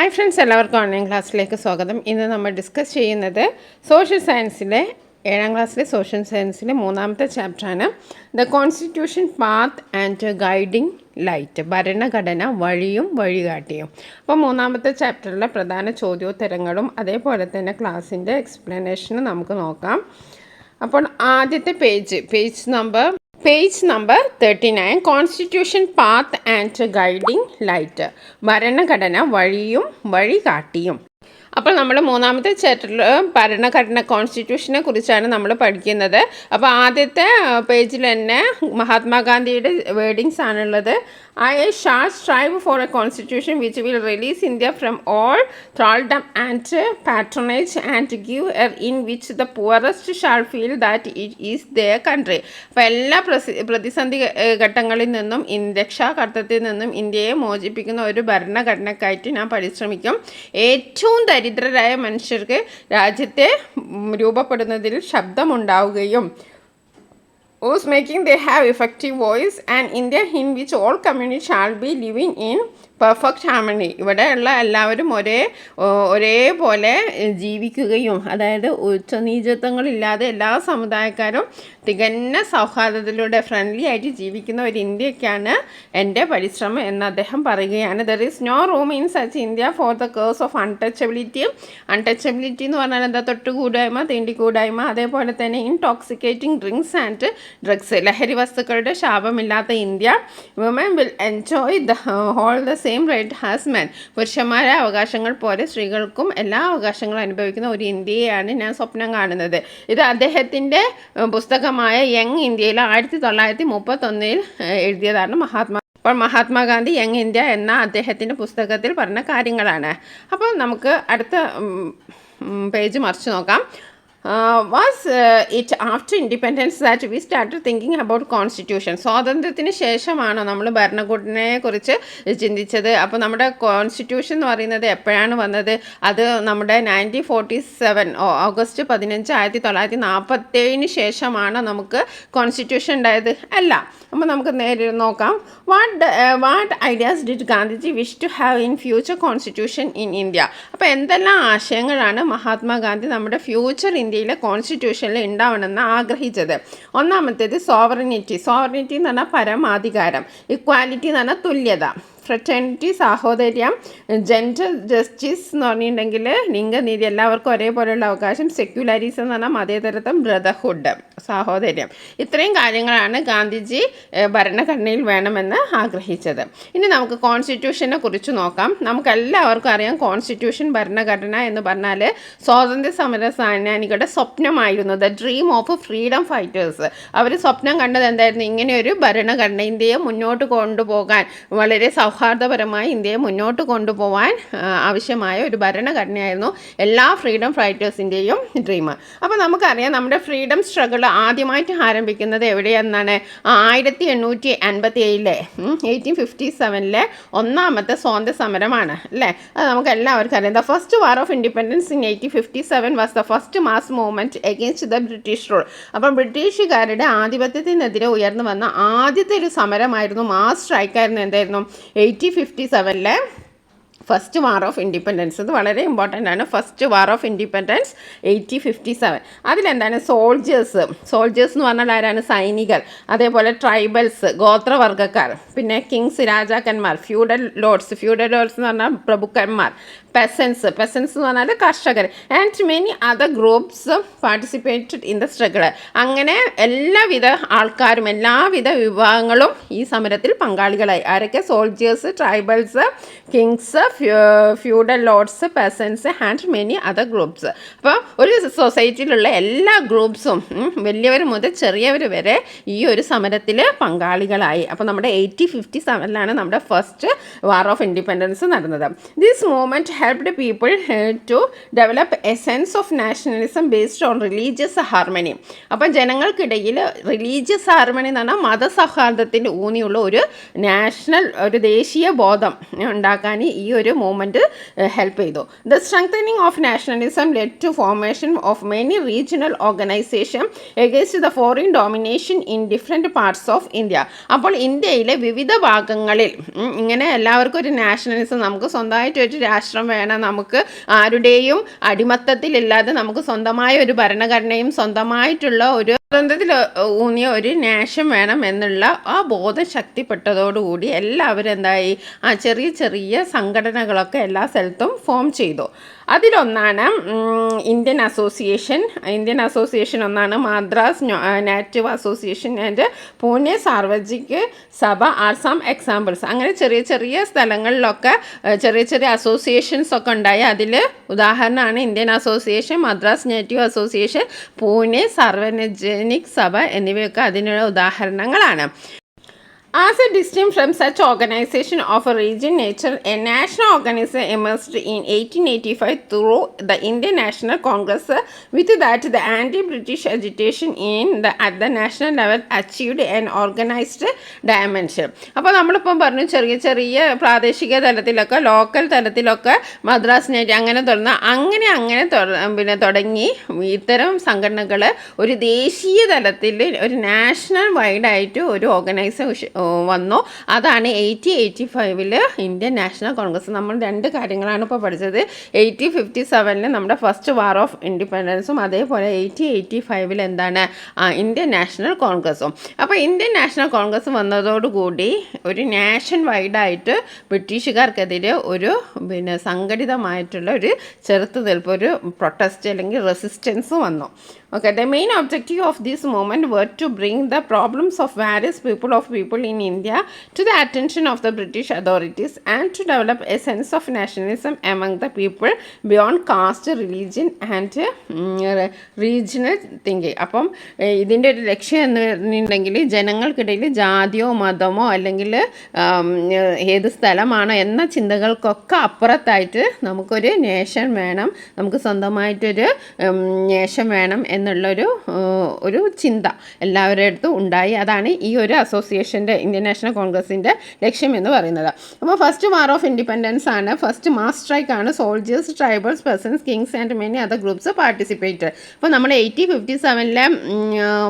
Hi friends, എല്ലാവർക്കും online ക്ലാസ്സിലേക്ക് സ്വാഗതം. ഇന്ന് നമ്മൾ ഡിസ്കസ് ചെയ്യുന്നത് സോഷ്യൽ സയൻസിലെ 7ാം ക്ലാസ്സിലെ സോഷ്യൽ സയൻസിലെ 3ാമത്തെ ചാപ്റ്ററാണ്. The constitution path and guiding light, ഭരണഘടന വഴിയും വഴികാട്ടിയും. അപ്പോൾ 3ാമത്തെ ചാപ്റ്ററിലെ പ്രധാന ചോദ്യോത്തരങ്ങളും അതേപോലെ തന്നെ ക്ലാസ്സിൻ്റെ എക്സ്പ്ലനേഷനും നമുക്ക് നോക്കാം. അപ്പോൾ ആദ്യത്തെ page number 39, constitution path and guiding light, ഭരണഘടന വഴിയും വഴികാട്ടിയും. അപ്പോൾ നമ്മൾ 3ാമത്തെ ചാപ്റ്ററിൽ ഭരണഘടന കോൺസ്റ്റിറ്റ്യൂഷനെ കുറിച്ചാണ് നമ്മൾ പഠിക്കുന്നത്. അപ്പോൾ ആദ്യത്തെ പേജിൽ തന്നെ മഹാത്മാഗാന്ധിയുടെ വേർഡിങ്സ് ആണുള്ളത്. I shall strive for a constitution which will release India from all thraldom and patronage and give a in which the poorest shall feel that it is their country. അപ്പോൾ എല്ലാ പ്രതിസന്ധി ഘട്ടങ്ങളിൽ നിന്നും രക്ഷാകർത്തത്തിൽ നിന്നും ഇന്ത്യയെ മോചിപ്പിക്കുന്ന ഒരു ഭരണഘടനയ്ക്കായിട്ട് ഞാൻ പരിശ്രമിക്കും. ഏറ്റവും ദരിദ്രരായ മനുഷ്യർക്ക് രാജ്യത്തെ രൂപപ്പെടുന്നതിൽ ശബ്ദമുണ്ടാവുകയും whose making they have effective voice and India in which all communities shall be living in perfect harmony, ഇവിടെയുള്ള എല്ലാവരും ഒരേപോലെ ജീവിക്കുകയും, അതായത് ഉച്ചനീചത്വങ്ങളില്ലാതെ എല്ലാ സമുദായക്കാരും തികഞ്ഞ സൗഹാർദ്ദത്തിലൂടെ ഫ്രണ്ട്ലി ആയിട്ട് ജീവിക്കുന്ന ഒരു ഇന്ത്യക്കാണ് എൻ്റെ പരിശ്രമം എന്ന് അദ്ദേഹം പറയുകയാണ്. There is no room in such India for the case of untouchability. Untouchability എന്ന് പറഞ്ഞാൽ എന്താ? തൊട്ടുകൂടായ്മ, തീണ്ടിക്കൂടായ്മ, അതേപോലെ തന്നെ ഇൻടോക്സിക്കേറ്റിംഗ് ഡ്രിങ്ക്സ് ആൻഡ് ഡ്രഗ്സ്, ലഹരി വസ്തുക്കളുടെ ശാപമില്ലാത്ത India. Woman will enjoy the whole the same right has men. പുരുഷന്മാരെ അവകാശങ്ങൾ പോലെ സ്ത്രീകൾക്കും എല്ലാ അവകാശങ്ങളും അനുഭവിക്കുന്ന ഒരു ഇന്ത്യയാണ് ഞാൻ സ്വപ്നം കാണുന്നത്. ഇത് അദ്ദേഹത്തിൻ്റെ പുസ്തകമായ യങ് ഇന്ത്യയിൽ 1931 എഴുതിയതാണ് അപ്പോൾ മഹാത്മാഗാന്ധി യങ് ഇന്ത്യ എന്ന അദ്ദേഹത്തിൻ്റെ പുസ്തകത്തിൽ പറഞ്ഞ കാര്യങ്ങളാണ്. അപ്പോൾ നമുക്ക് അടുത്ത പേജ് മറിച്ച് നോക്കാം. Was it after independence that we started thinking about constitution? സ്വാതന്ത്ര്യത്തിന് ശേഷമാണോ നമ്മൾ ഭരണഘടനയെ കുറിച്ച് ചിന്തിച്ചത്? അപ്പോൾ നമ്മുടെ കോൺസ്റ്റിറ്റ്യൂഷൻ എന്ന് പറയുന്നത് എപ്പോഴാണ് വന്നത്? അത് നമ്മുടെ 1947 ഓഗസ്റ്റ് 15 1947 ശേഷമാണ് നമുക്ക് കോൺസ്റ്റിറ്റ്യൂഷൻ ഉണ്ടായത്? അല്ല. അപ്പോൾ നമുക്ക് നേരെ നോക്കാം. What ideas did Gandhiji wish to have in future constitution in India? അപ്പോൾ എന്തെല്ലാം ആശയങ്ങളാണ് മഹാത്മാഗാന്ധി നമ്മുടെ ഫ്യൂച്ചർ ഇന്ത്യയിലെ കോൺസ്റ്റിറ്റ്യൂഷനിൽ ഉണ്ടാവണമെന്ന് ആഗ്രഹിച്ചത്? ഒന്നാമത്തേത് സോവറിനിറ്റി എന്ന് പറഞ്ഞാൽ പരമാധികാരം, ഇക്വാലിറ്റി എന്ന് പറഞ്ഞാൽ തുല്യത, ഫ്രറ്റേണിറ്റി സാഹോദര്യം, ജെൻഡർ ജസ്റ്റിസ് എന്ന് പറഞ്ഞിട്ടുണ്ടെങ്കിൽ ലിംഗനീതി, എല്ലാവർക്കും ഒരേപോലെയുള്ള അവകാശം, സെക്യുലറിസം എന്ന് പറഞ്ഞാൽ മതേതരത്വം, ബ്രദർഹുഡ് സാഹോദര്യം. ഇത്രയും കാര്യങ്ങളാണ് ഗാന്ധിജി ഭരണഘടനയിൽ വേണമെന്ന് ആഗ്രഹിച്ചത്. ഇനി നമുക്ക് കോൺസ്റ്റിറ്റ്യൂഷനെ കുറിച്ച് നോക്കാം. നമുക്കെല്ലാവർക്കും അറിയാം കോൺസ്റ്റിറ്റ്യൂഷൻ, ഭരണഘടന എന്ന് പറഞ്ഞാൽ സ്വാതന്ത്ര്യ സമര സേനാനികളുടെ സ്വപ്നമായിരുന്നു. The dream of freedom fighters. അവർ സ്വപ്നം കണ്ടത് എന്തായിരുന്നു? ഇങ്ങനെയൊരു ഭരണഘടന ഇന്ത്യയെ മുന്നോട്ട് കൊണ്ടുപോകാൻ, വളരെ സൗഹാർദ്ദപരമായി ഇന്ത്യയെ മുന്നോട്ട് കൊണ്ടുപോകാൻ ആവശ്യമായ ഒരു ഭരണഘടനയായിരുന്നു എല്ലാ ഫ്രീഡം ഫൈറ്റേഴ്സിൻ്റെയും ഡ്രീം. അപ്പോൾ നമുക്കറിയാം നമ്മുടെ ഫ്രീഡം സ്ട്രഗിൾ ആദ്യമായിട്ട് ആരംഭിക്കുന്നത് എവിടെയെന്നാണ്? 1857 1857 ഒന്നാമത്തെ സ്വാതന്ത്ര്യ സമരമാണ് അല്ലേ? അത് നമുക്ക് എല്ലാവർക്കും അറിയാം. The first war of independence in 1857 was the first mass movement against the British rule. അപ്പം ബ്രിട്ടീഷുകാരുടെ ആധിപത്യത്തിനെതിരെ ഉയർന്നു വന്ന ആദ്യത്തെ ഒരു സമരമായിരുന്നു, മാസ് സ്ട്രൈക്കായിരുന്നു. എന്തായിരുന്നു? 1857 ഫസ്റ്റ് വാർ ഓഫ് ഇൻഡിപെൻഡൻസ്. ഇത് വളരെ ഇമ്പോർട്ടൻ്റ് ആണ്. First war of independence 1857. അതിലെന്താണ്? സോൾജേഴ്സ് എന്ന് പറഞ്ഞാൽ ആരാണ്? സൈനികർ, അതേപോലെ ട്രൈബൽസ് ഗോത്രവർഗ്ഗക്കാർ, പിന്നെ കിങ്സ് രാജാക്കന്മാർ, ഫ്യൂഡൽ ലോർഡ്സ് എന്ന് പറഞ്ഞാൽ പ്രഭുക്കന്മാർ, പെസൻസ് എന്ന് പറഞ്ഞാൽ കർഷകർ, and many other groups participated in the struggle. അങ്ങനെ എല്ലാവിധ ആൾക്കാരും എല്ലാവിധ വിഭാഗങ്ങളും ഈ സമരത്തിൽ പങ്കാളികളായി. ആരൊക്കെ? Soldiers, tribals, Kings, feudal Lord's, പെസൻസ് and many other groups. അപ്പോൾ ഒരു സൊസൈറ്റിയിലുള്ള എല്ലാ ഗ്രൂപ്പ്സും വലിയവർ മുതൽ ചെറിയവർ വരെ ഈ ഒരു സമരത്തിൽ പങ്കാളികളായി. അപ്പോൾ നമ്മുടെ 1857 നമ്മുടെ ഫസ്റ്റ് വാർ ഓഫ് ഇൻഡിപെൻഡൻസ് നടന്നത്. This movement helped people to develop a sense of nationalism based on religious harmony. അപ്പം ജനങ്ങൾക്കിടയിൽ റിലീജിയസ് ഹാർമണി എന്ന് പറഞ്ഞാൽ മതസൗഹാർദ്ദത്തിൻ്റെ ഊന്നിയുള്ള ഒരു ദേശീയ ബോധം ഉണ്ടാക്കാൻ ഈ ഒരു മൂവ്മെൻറ്റ് ഹെൽപ്പ് ചെയ്തു. The strengthening of nationalism led to formation of many regional organisation against the foreign domination in different parts of India. അപ്പോൾ ഇന്ത്യയിലെ വിവിധ ഭാഗങ്ങളിൽ ഇങ്ങനെ എല്ലാവർക്കും ഒരു നാഷണലിസം, നമുക്ക് സ്വന്തമായിട്ട് ഒരു രാഷ്ട്രം വേണം, നമുക്ക് ആരുടെയും അടിമത്തത്തിലില്ലാതെ നമുക്ക് സ്വന്തമായ ഒരു ഭരണഘടനയും സ്വന്തമായിട്ടുള്ള ഒരു സ്വതന്ത്രത്തിൽ ഊന്നിയ ഒരു നാഷൻ വേണം എന്നുള്ള ആ ബോധം ശക്തിപ്പെട്ടതോടുകൂടി എല്ലാവരും എന്തായി, ആ ചെറിയ ചെറിയ സംഘടനകളൊക്കെ എല്ലാ സ്ഥലത്തും ഫോം ചെയ്തു. അതിലൊന്നാണ് ഇന്ത്യൻ അസോസിയേഷൻ ഒന്നാണ്. Madras native association and Pune Sarvajanik Sabha are some examples. അങ്ങനെ ചെറിയ ചെറിയ സ്ഥലങ്ങളിലൊക്കെ ചെറിയ ചെറിയ അസോസിയേഷൻസ് ഒക്കെ ഉണ്ടായി. അതിൽ ഉദാഹരണമാണ് Indian association, Madras native association, Pune Sarvajanik സഭ എന്നിവയൊക്കെ അതിനുള്ള ഉദാഹരണങ്ങളാണ്. As a distinct from such organization of a region nature, a national organization emerged in 1885 through the Indian National Congress. With that, the anti-British agitation at the national level achieved an organized dimension. അപ്പോൾ നമ്മളിപ്പം പറഞ്ഞു ചെറിയ ചെറിയ പ്രാദേശിക തലത്തിലൊക്കെ local തലത്തിലൊക്കെ Madras നേറ്റി അങ്ങനെ പിന്നെ തുടങ്ങി ഇത്തരം സംഘടനകൾ ഒരു ദേശീയ തലത്തിൽ ഒരു നാഷണൽ വൈഡായിട്ട് ഒരു ഓർഗനൈസേഷൻ വന്നു. അതാണ് 1885 ഇന്ത്യൻ നാഷണൽ കോൺഗ്രസ്. നമ്മൾ രണ്ട് കാര്യങ്ങളാണ് ഇപ്പോൾ പഠിച്ചത്. 1857 നമ്മുടെ ഫസ്റ്റ് വാർ ഓഫ് ഇൻഡിപെൻഡൻസും അതേപോലെ 1885 എന്താണ് ഇന്ത്യൻ നാഷണൽ കോൺഗ്രസും. അപ്പോൾ ഇന്ത്യൻ നാഷണൽ കോൺഗ്രസ് വന്നതോടുകൂടി ഒരു നാഷൻ വൈഡായിട്ട് ബ്രിട്ടീഷുകാർക്കെതിരെ ഒരു പിന്നെ സംഘടിതമായിട്ടുള്ള ഒരു ചെറുത്തുനിൽപ്പ്, ഒരു പ്രൊട്ടസ്റ്റ് അല്ലെങ്കിൽ റെസിസ്റ്റൻസ് വന്നു. Okay, the main objective of this movement were to bring the problems of various people in India to the attention of the British authorities and to develop a sense of nationalism among the people beyond caste, religion and regional thinking. അപ്പം ഇതിൻ്റെ ഒരു ലക്ഷ്യം എന്ന് പറഞ്ഞിട്ടുണ്ടെങ്കിൽ ജനങ്ങൾക്കിടയിൽ ജാതിയോ മതമോ അല്ലെങ്കിൽ ഏത് സ്ഥലമാണോ എന്ന ചിന്തകൾക്കൊക്കെ അപ്പുറത്തായിട്ട് നമുക്കൊരു നേഷൻ വേണം, നമുക്ക് സ്വന്തമായിട്ടൊരു നേഷൻ വേണം എന്നുള്ളൊരു ചിന്ത എല്ലാവരുടെ അടുത്തും ഉണ്ടായി. അതാണ് ഈ ഒരു അസോസിയേഷൻ്റെ ഇന്ത്യൻ നാഷണൽ കോൺഗ്രസിൻ്റെ ലക്ഷ്യം എന്ന് പറയുന്നത്. അപ്പോൾ ഫസ്റ്റ് വാർ ഓഫ് ഇൻഡിപെൻഡൻസ് ആണ്, ഫസ്റ്റ് മാസ് സ്ട്രൈക്ക് ആണ്. Soldiers, tribals, persons, kings and many other groups participate. അപ്പോൾ നമ്മൾ 1857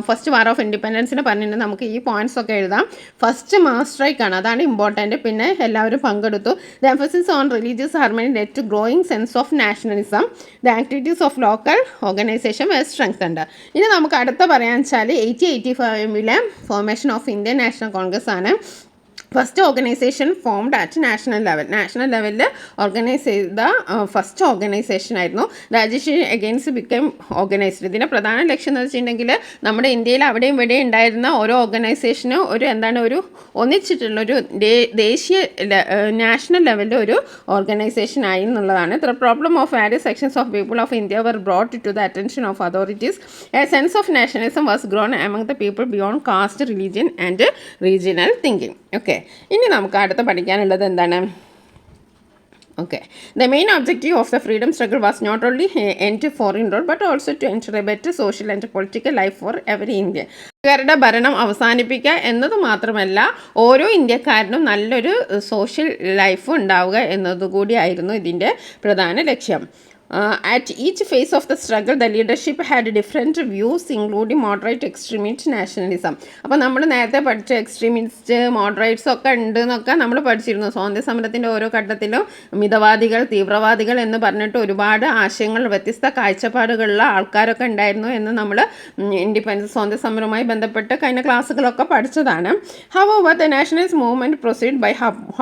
ഫസ്റ്റ് വാർ ഓഫ് ഇൻഡിപെൻഡൻസിന് പറഞ്ഞിട്ട് നമുക്ക് ഈ പോയിന്റ്സ് ഒക്കെ എഴുതാം. ഫസ്റ്റ് മാസ് സ്ട്രൈക്ക് ആണ്, അതാണ് ഇമ്പോർട്ടൻറ്റ്. പിന്നെ എല്ലാവരും പങ്കെടുത്തു. The emphasis on religious harmony led to growing sense of nationalism. The activities of local organisation were strength ഉണ്ട്. ഇനി നമുക്ക് അടുത്ത പറയാൻ വെച്ചാൽ 1885 ഫോർമേഷൻ ഓഫ് ഇന്ത്യൻ നാഷണൽ കോൺഗ്രസ് ആണ്. First organisation formed at national ലെവലിൽ ഓർഗനൈസ് ചെയ്ത ഫസ്റ്റ് ഓർഗനൈസേഷൻ ആയിരുന്നു. Rajesh against become organised. ഇതിൻ്റെ പ്രധാന ലക്ഷ്യം എന്ന് വെച്ചിട്ടുണ്ടെങ്കിൽ നമ്മുടെ ഇന്ത്യയിൽ അവിടെയും ഇവിടെയും ഉണ്ടായിരുന്ന ഓരോ ഓർഗനൈസേഷനും ഒരു ഒന്നിച്ചിട്ടുള്ളൊരു ദേശീയ നാഷണൽ ലെവലിൽ ഒരു ഓർഗനൈസേഷൻ ആയി എന്നുള്ളതാണ്. The problem of various sections of people of India were brought to the attention of authorities. A sense of nationalism was grown among the people beyond caste, religion and regional thinking. Okay, ഇനി നമുക്ക് അടുത്ത് പഠിക്കാനുള്ളത് എന്താണ്? Okay, the main objective of the freedom struggle was not only end foreign rule but also to ensure a better social and political life for every Indian. ഇന്ത്യക്കാരുടെ ഭരണം അവസാനിപ്പിക്കുക എന്നത് മാത്രമല്ല ഓരോ ഇന്ത്യക്കാരനും നല്ലൊരു സോഷ്യൽ ലൈഫ് ഉണ്ടാവുക എന്നതുകൂടിയായിരുന്നു ഇതിൻ്റെ പ്രധാന ലക്ഷ്യം. At each phase of the struggle, the leadership had different views, including moderate, extremist, nationalism. അപ്പോൾ നമ്മൾ നേരത്തെ പഠിച്ച എക്സ്ട്രീമിസ്റ്റ്, മോഡറേറ്റ്സ് ഒക്കെ ഉണ്ട് എന്നൊക്കെ നമ്മൾ പഠിച്ചിരുന്നു. സ്വാതന്ത്ര്യ സമരത്തിൻ്റെ ഓരോ ഘട്ടത്തിലും മിതവാദികൾ, തീവ്രവാദികൾ എന്ന് പറഞ്ഞിട്ട് ഒരുപാട് ആശയങ്ങൾ, വ്യത്യസ്ത കാഴ്ചപ്പാടുകളുള്ള ആൾക്കാരൊക്കെ ഉണ്ടായിരുന്നു എന്ന് നമ്മൾ ഇൻഡിപെൻഡൻസ് സ്വാതന്ത്ര്യ സമരവുമായി ബന്ധപ്പെട്ട് കഴിഞ്ഞ ക്ലാസ്സുകളൊക്കെ പഠിച്ചതാണ്. However, the nationalist movement proceeded by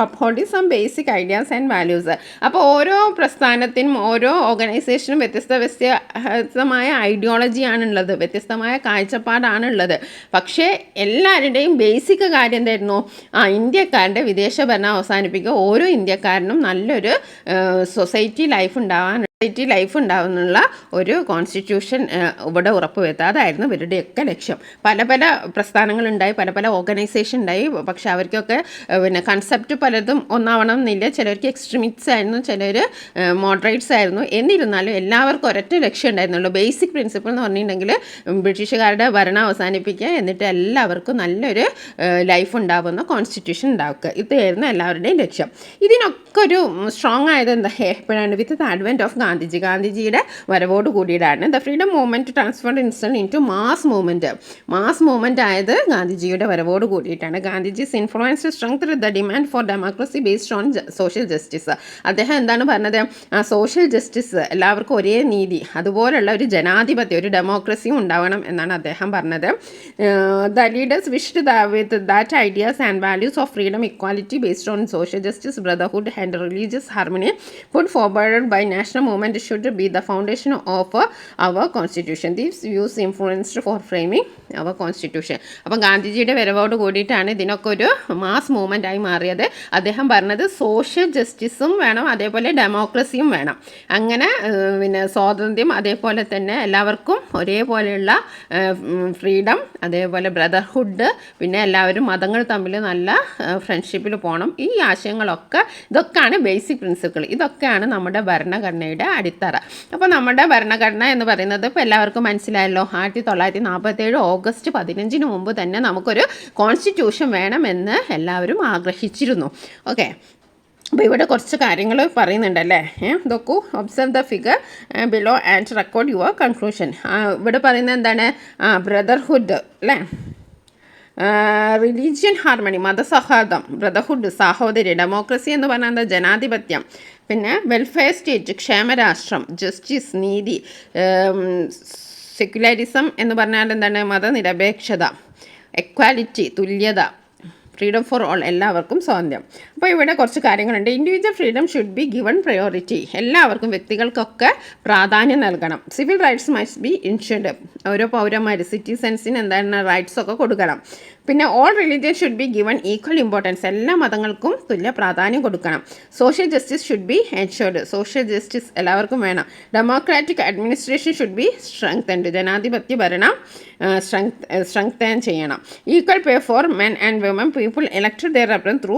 upholding some basic ideas and values. അപ്പോൾ ഓരോ പ്രസ്ഥാനത്തിനും ഓരോ ഓർഗനൈസേഷനും വ്യത്യസ്തമായ ഐഡിയോളജിയാണുള്ളത്, വ്യത്യസ്തമായ കാഴ്ചപ്പാടാണുള്ളത്. പക്ഷേ എല്ലാവരുടെയും ബേസിക് കാര്യം എന്തായിരുന്നു? ഇന്ത്യക്കാരുടെ വിദേശ ഭരണം അവസാനിപ്പിക്കുക, ഓരോ ഇന്ത്യക്കാരനും നല്ലൊരു സൊസൈറ്റി ലൈഫ് ഉണ്ടാവുന്നുള്ള ഒരു കോൺസ്റ്റിറ്റ്യൂഷൻ ഇവിടെ ഉറപ്പുവരുത്തുക. അതായിരുന്നു ഇവരുടെയൊക്കെ ലക്ഷ്യം. പല പല പ്രസ്ഥാനങ്ങളുണ്ടായി, പല പല ഓർഗനൈസേഷൻ ഉണ്ടായി. പക്ഷെ അവർക്കൊക്കെ പിന്നെ കൺസെപ്റ്റ് പലതും ഒന്നാവണം എന്നില്ല. ചിലർക്ക് എക്സ്ട്രീമിറ്റ്സ് ആയിരുന്നു, ചിലർ മോഡറേറ്റ്സ് ആയിരുന്നു. എന്നിരുന്നാലും എല്ലാവർക്കും ഒരൊറ്റ ലക്ഷ്യം ഉണ്ടായിരുന്നുള്ളൂ. ബേസിക് പ്രിൻസിപ്പിൾ എന്ന് പറഞ്ഞിട്ടുണ്ടെങ്കിൽ ബ്രിട്ടീഷുകാരുടെ ഭരണം അവസാനിപ്പിക്കുക, എന്നിട്ട് എല്ലാവർക്കും നല്ലൊരു ലൈഫ് ഉണ്ടാവുന്ന കോൺസ്റ്റിറ്റ്യൂഷൻ ഉണ്ടാക്കുക. ഇതായിരുന്നു എല്ലാവരുടെയും ലക്ഷ്യം. ഇതിനൊക്കെ ഒരു സ്ട്രോങ് ആയത് എപ്പോഴാണ്? വിത്ത് ദ അഡ്വെൻറ്റ് ഓഫ് ഗാന്ധിജിയുടെ വരവോട് കൂടിയിട്ടാണ്. The freedom movement transformed instant into mass movement ആയത് ഗാന്ധിജിയുടെ വരവോട് കൂടിയിട്ടാണ്. Gandhiji's influence strength the demand for democracy based on social justice. അദ്ദേഹം എന്താണ് പറഞ്ഞത്? സോഷ്യൽ ജസ്റ്റിസ്, എല്ലാവർക്കും ഒരേ നീതി, അതുപോലുള്ള ഒരു ജനാധിപത്യം, ഒരു ഡെമോക്രസിയും ഉണ്ടാവണം എന്നാണ് അദ്ദേഹം പറഞ്ഞത്. The leaders wished with that ideas and values of freedom, equality based on social justice, brotherhood and religious harmony put forward by national movement should be the foundation of our constitution. These views influenced for framing our constitution. അപ്പം ഗാന്ധിജിയുടെ വരവോട് കൂടിയിട്ടാണ് ഇതിനൊക്കെ ഒരു mass movement ആയി മാറിയത്. അദ്ദേഹം പറഞ്ഞത് സോഷ്യൽ ജസ്റ്റിസും വേണം, അതേപോലെ ഡെമോക്രസിയും വേണം. അങ്ങനെ പിന്നെ സ്വാതന്ത്ര്യം, അതേപോലെ തന്നെ എല്ലാവർക്കും ഒരേപോലെയുള്ള ഫ്രീഡം, അതേപോലെ ബ്രദർഹുഡ്, പിന്നെ എല്ലാവരും മതങ്ങൾ തമ്മിൽ നല്ല ഫ്രണ്ട്ഷിപ്പിൽ പോകണം. ഈ ആശയങ്ങളൊക്കെ ഇതൊക്കെയാണ് ബേസിക് പ്രിൻസിപ്പിൾ. ഇതൊക്കെയാണ് നമ്മുടെ ഭരണഘടനയുടെ അടിത്തറ. അപ്പോൾ നമ്മുടെ ഭരണഘടന എന്ന് പറയുന്നത് ഇപ്പോൾ എല്ലാവർക്കും മനസ്സിലായല്ലോ. 1947 ഓഗസ്റ്റ് 15 മുമ്പ് തന്നെ നമുക്കൊരു കോൺസ്റ്റിറ്റ്യൂഷൻ വേണമെന്ന് എല്ലാവരും ആഗ്രഹിച്ചിരുന്നു. ഓക്കെ, അപ്പോൾ ഇവിടെ കുറച്ച് കാര്യങ്ങൾ പറയുന്നുണ്ടല്ലേ. നോക്കൂ, observe the figure below and record your conclusion. ഇവിടെ പറയുന്നത് എന്താണ്? ബ്രദർഹുഡ് അല്ലേ, റിലീജിയൻ ഹാർമണി, മതസൗഹാർദ്ദം, ബ്രദർഹുഡ് സഹോദരി, ഡെമോക്രസി എന്ന് പറഞ്ഞാൽ എന്താ? ജനാധിപത്യം, പിന്നെ വെൽഫെയർ സ്റ്റേറ്റ് ക്ഷേമരാഷ്ട്രം, ജസ്റ്റിസ് നീതി, സെക്യുലറിസം എന്ന് പറഞ്ഞാൽ എന്താണ്? മതനിരപേക്ഷത, എക്വാലിറ്റി തുല്യത, ഫ്രീഡം ഫോർ ഓൾ എല്ലാവർക്കും സ്വാതന്ത്ര്യം. അപ്പോൾ ഇവിടെ കുറച്ച് കാര്യങ്ങളുണ്ട്. Individual freedom should be given priority, എല്ലാവർക്കും വ്യക്തികൾക്കൊക്കെ പ്രാധാന്യം നൽകണം. Civil rights must be insured, ഓരോ പൗരന്മാർ സിറ്റിസൺസിന് എന്താണ് റൈറ്റ്സ് ഒക്കെ കൊടുക്കണം. പിന്നെ all religion should be given equal importance, എല്ലാ മതങ്ങൾക്കും തുല്യ പ്രാധാന്യം കൊടുക്കണം. Social justice should be ensured, social justice എല്ലാവർക്കും വേണം. Democratic administration should be strengthened, ജനാധിപത്യ ഭരണം സ്ട്രെങ്തൻ ചെയ്യണം. Equal pay for men and women, people elected their represent through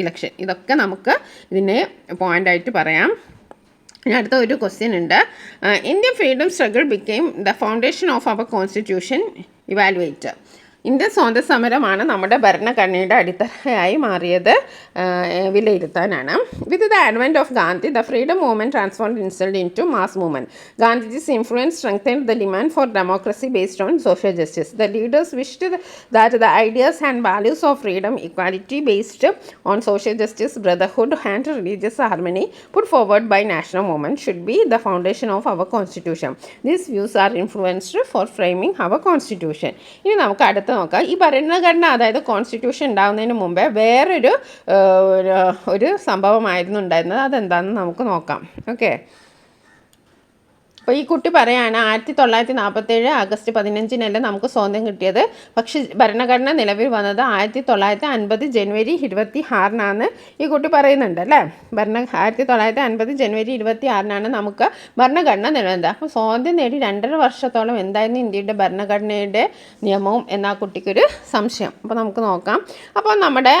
election. ഇതൊക്കെ നമുക്ക് ഇതിന് പോയിൻ്റായിട്ട് പറയാം. ഇനി അടുത്ത ഒരു ക്വസ്റ്റ്യൻ ഉണ്ട്. Indian freedom struggle became the foundation of our constitution, evaluate. Indian സ്വാതന്ത്ര്യ സമരമാണ് നമ്മുടെ ഭരണഘടനയുടെ അടിത്തറയായി മാറിയത്, വിലയിരുത്താനാണ്. With the advent of Gandhi the freedom movement transformed instant into mass movement. Gandhiji's influence strengthened the demand for democracy based on social justice. The leaders wished that the ideas and values of freedom, equality based on social justice, brotherhood and religious harmony put forward by national movement should be the foundation of our constitution. These views are influenced for framing our constitution. ഇനി നമുക്ക് അടുത്ത നോക്കാം. ഈ ഭരണഘടന, അതായത് constitution ഉണ്ടാകുന്നതിന് മുമ്പേ വേറൊരു ഒരു സംഭവമായിരുന്നു ഉണ്ടായിരുന്നത്. അതെന്താണെന്ന് നമുക്ക് നോക്കാം. ഓക്കെ, അപ്പോൾ ഈ കുട്ടി പറയാണ് 1947 ആഗസ്റ്റ് 15 നമുക്ക് സ്വാതന്ത്ര്യം കിട്ടിയത്. പക്ഷേ ഭരണഘടന നിലവിൽ വന്നത് 1950 ജനുവരി 26 ഈ കുട്ടി പറയുന്നുണ്ട് അല്ലേ. 1950 ജനുവരി 26 നമുക്ക് ഭരണഘടന നിലവിലുണ്ട്. അപ്പോൾ സ്വാതന്ത്ര്യം നേടി 2.5 വർഷത്തോളം എന്തായിരുന്നു ഇന്ത്യയുടെ ഭരണഘടനയുടെ നിയമവും എന്നാ കുട്ടിക്കൊരു സംശയം. അപ്പോൾ നമുക്ക് നോക്കാം. അപ്പോൾ നമ്മുടെ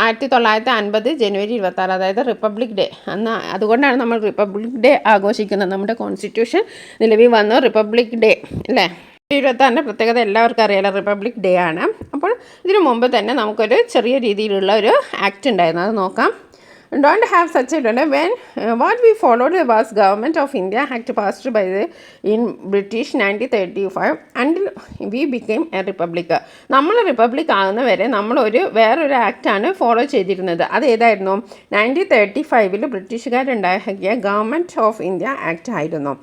1950 ജനുവരി 26, അതായത് റിപ്പബ്ലിക് ഡേ, അന്ന് അതുകൊണ്ടാണ് നമ്മൾ റിപ്പബ്ലിക് ഡേ ആഘോഷിക്കുന്നത്. നമ്മുടെ കോൺസ്റ്റിറ്റ്യൂഷൻ നിലവിൽ വന്നു റിപ്പബ്ലിക് ഡേ അല്ലേ. 26 പ്രത്യേകത എല്ലാവർക്കും അറിയാലോ, റിപ്പബ്ലിക് ഡേ ആണ്. അപ്പോൾ ഇതിനു മുമ്പ് തന്നെ നമുക്കൊരു ചെറിയ രീതിയിലുള്ള ഒരു ആക്ട് ഉണ്ടായിരുന്നു, അത് നോക്കാം. Don't have such a when what we followed was Government of India Act passed by the in British 1935 until we became a republic. നമ്മൾ റിപ്പബ്ലിക് ആകുന്ന വരെ നമ്മൾ വേറൊരു ആക്റ്റാണ് ഫോളോ ചെയ്തിരുന്നത്. അത് ഏതായിരുന്നു? 1935 ബ്രിട്ടീഷുകാരുണ്ടാക്കിയ ഗവൺമെൻറ് ഓഫ് ഇന്ത്യ ആക്ട് ആയിരുന്നു.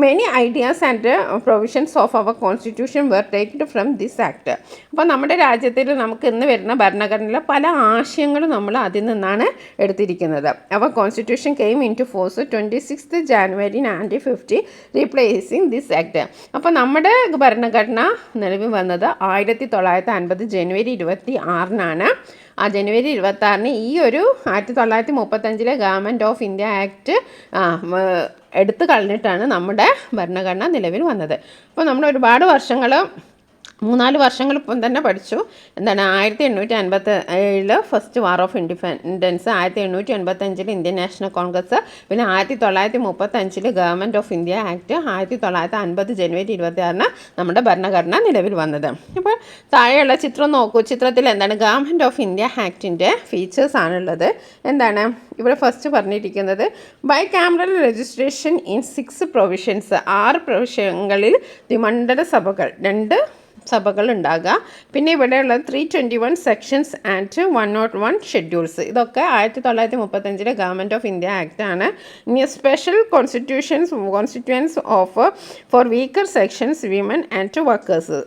Many ideas and provisions of our constitution were taken from this act. അപ്പോൾ നമ്മുടെ രാജ്യത്തിൽ നമുക്ക് ഇന്ന് വരുന്ന ഭരണഘടനയിലെ പല ആശയങ്ങളും നമ്മൾ അതിൽ നിന്നാണ് എടുത്തിരിക്കുന്നത്. Our constitution came into force 26 January 1950 replacing this act. അപ്പോൾ നമ്മുടെ ഭരണഘടന നിലവിൽ വന്നത് 1950 ജനുവരി 26 ആ ജനുവരി 26 ഈ ഒരു 1935 ഗവൺമെൻറ് ഓഫ് ഇന്ത്യ ആക്ട് എടുത്തു കളഞ്ഞിട്ടാണ് നമ്മുടെ ഭരണഘടന നിലവിൽ വന്നത്. അപ്പോൾ നമ്മൾ ഒരുപാട് വർഷങ്ങൾ 3-4 വർഷങ്ങളിപ്പം തന്നെ പഠിച്ചു. എന്താണ് 1857 first war of independence, 1885 Indian National Congress, പിന്നെ 1935 government of India act, 1950 January 26 നമ്മുടെ ഭരണഘടന നിലവിൽ വന്നത്. അപ്പോൾ താഴെയുള്ള ചിത്രം നോക്കൂ. ചിത്രത്തിൽ എന്താണ് ഗവൺമെൻറ് ഓഫ് ഇന്ത്യ ആക്ടിൻ്റെ ഫീച്ചേഴ്സ് ആണുള്ളത്. എന്താണ് ഇവിടെ ഫസ്റ്റ് പറഞ്ഞിരിക്കുന്നത്, bicameral registration in 6 provisions, 6 പ്രൊവിഷനുകളിൽ ദ്വിമണ്ഡല സഭകൾ, 2 സഭകൾ ഉണ്ടാകുക. പിന്നെ ഇവിടെയുള്ള 321 സെക്ഷൻസ് ആൻഡ് 101 ഷെഡ്യൂൾസ്. ഇതൊക്കെ 1935 ഗവൺമെൻറ് ഓഫ് ഇന്ത്യ ആക്ട് ആണ്. ഇനി special constituencies of for weaker sections, women and workers,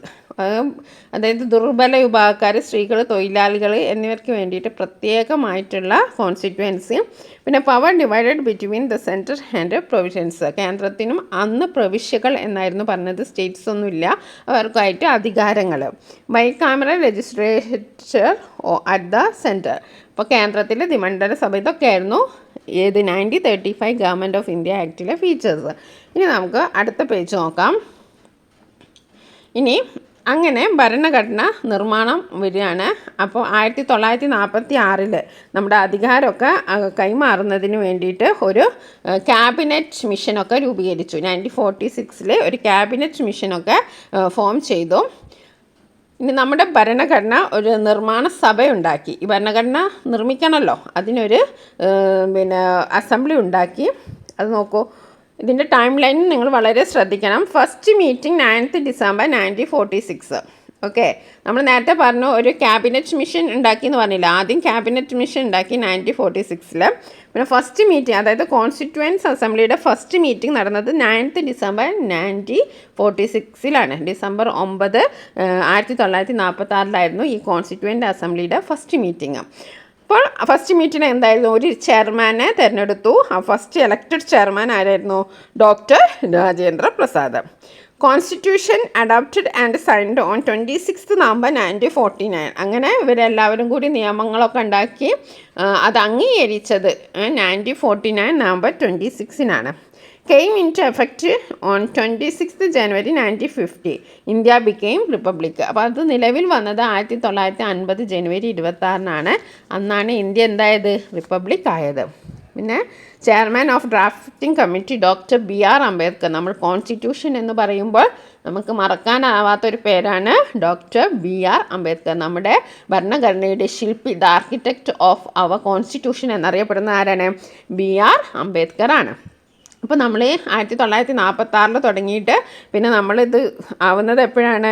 അതായത് ദുർബല വിഭാഗക്കാർ, സ്ത്രീകൾ, തൊഴിലാളികൾ എന്നിവർക്ക് വേണ്ടിയിട്ട് പ്രത്യേകമായിട്ടുള്ള കോൺസ്റ്റിറ്റ്യുവൻസി. പിന്നെ power divided between the centre and provisions, കേന്ദ്രത്തിനും അന്ന് പ്രവിശ്യകൾ എന്നായിരുന്നു പറഞ്ഞത്, സ്റ്റേറ്റ്സ് ഒന്നുമില്ല, അവർക്കായിട്ട് അധികാരങ്ങൾ. Bicameral legislature at the centre, ഇപ്പോൾ കേന്ദ്രത്തിൽ ദ്വിമണ്ഡല സഭ, ഇതൊക്കെയായിരുന്നു 1935 ഗവൺമെൻറ് ഓഫ് ഇന്ത്യ ആക്ടിലെ ഫീച്ചേഴ്സ്. ഇനി നമുക്ക് അടുത്ത പേജ് നോക്കാം. ഇനി അങ്ങനെ ഭരണഘടന നിർമ്മാണം വരികയാണ്. അപ്പോൾ 1946 നമ്മുടെ അധികാരമൊക്കെ കൈമാറുന്നതിന് വേണ്ടിയിട്ട് ഒരു ക്യാബിനറ്റ് മിഷനൊക്കെ രൂപീകരിച്ചു. 1946 ഒരു ക്യാബിനറ്റ് മിഷനൊക്കെ ഫോം ചെയ്തു. ഇനി നമ്മുടെ ഭരണഘടന ഒരു നിർമ്മാണ സഭയുണ്ടാക്കി. ഈ ഭരണഘടന നിർമ്മിക്കണമല്ലോ, അതിനൊരു അസംബ്ലി ഉണ്ടാക്കി. അത് നോക്കൂ, ഇതിൻ്റെ ടൈം ലൈൻ നിങ്ങൾ വളരെ ശ്രദ്ധിക്കണം. First meeting 9th December 1946. Okay, നമ്മൾ നേരത്തെ പറഞ്ഞു ഒരു ക്യാബിനറ്റ് മിഷൻ ഉണ്ടാക്കി എന്ന് പറഞ്ഞില്ല. ആദ്യം ക്യാബിനറ്റ് മിഷൻ ഉണ്ടാക്കി 1946. പിന്നെ ഫസ്റ്റ് മീറ്റിംഗ്, അതായത് കോൺസ്റ്റിറ്റ്യുവൻസ് അസംബ്ലിയുടെ ഫസ്റ്റ് മീറ്റിംഗ് നടന്നത് 9th ഡിസംബർ 1946. ഡിസംബർ 9, 1946 ഈ കോൺസ്റ്റിറ്റ്യുവൻ്റ് അസംബ്ലിയുടെ ഫസ്റ്റ് മീറ്റിംഗ്. അപ്പോൾ ഫസ്റ്റ് മീറ്റിംഗ് എന്തായിരുന്നു, ഒരു ചെയർമാനെ തിരഞ്ഞെടുത്തു. ആ ഫസ്റ്റ് എലക്റ്റഡ് ചെയർമാൻ ആരായിരുന്നു, doctor Rajendra Prasad. Constitution adopted and signed on 26 November 1949. അങ്ങനെ ഇവരെല്ലാവരും കൂടി നിയമങ്ങളൊക്കെ ഉണ്ടാക്കി അത് അംഗീകരിച്ചത് 1949 November 26 came into effect on 26th January 1950. India became republic. അപ്പോൾ അത് നിലവിൽ വന്നത് 1950 ജനുവരി 26 അന്നാണ് ഇന്ത്യ എന്തായത്, റിപ്പബ്ലിക് ആയത്. പിന്നെ chairman of drafting committee doctor BR Ambedkar. നമ്മൾ കോൺസ്റ്റിറ്റ്യൂഷൻ എന്ന് പറയുമ്പോൾ നമുക്ക് മറക്കാനാവാത്തൊരു പേരാണ് ഡോക്ടർ BR അംബേദ്കർ. നമ്മുടെ ഭരണഘടനയുടെ ശില്പി, the architect of our constitution എന്നറിയപ്പെടുന്ന ആരാണ്, BR അംബേദ്കർ ആണ്. അപ്പോൾ നമ്മൾ 1946 തുടങ്ങിയിട്ട് പിന്നെ നമ്മളിത് ആവുന്നത് എപ്പോഴാണ്,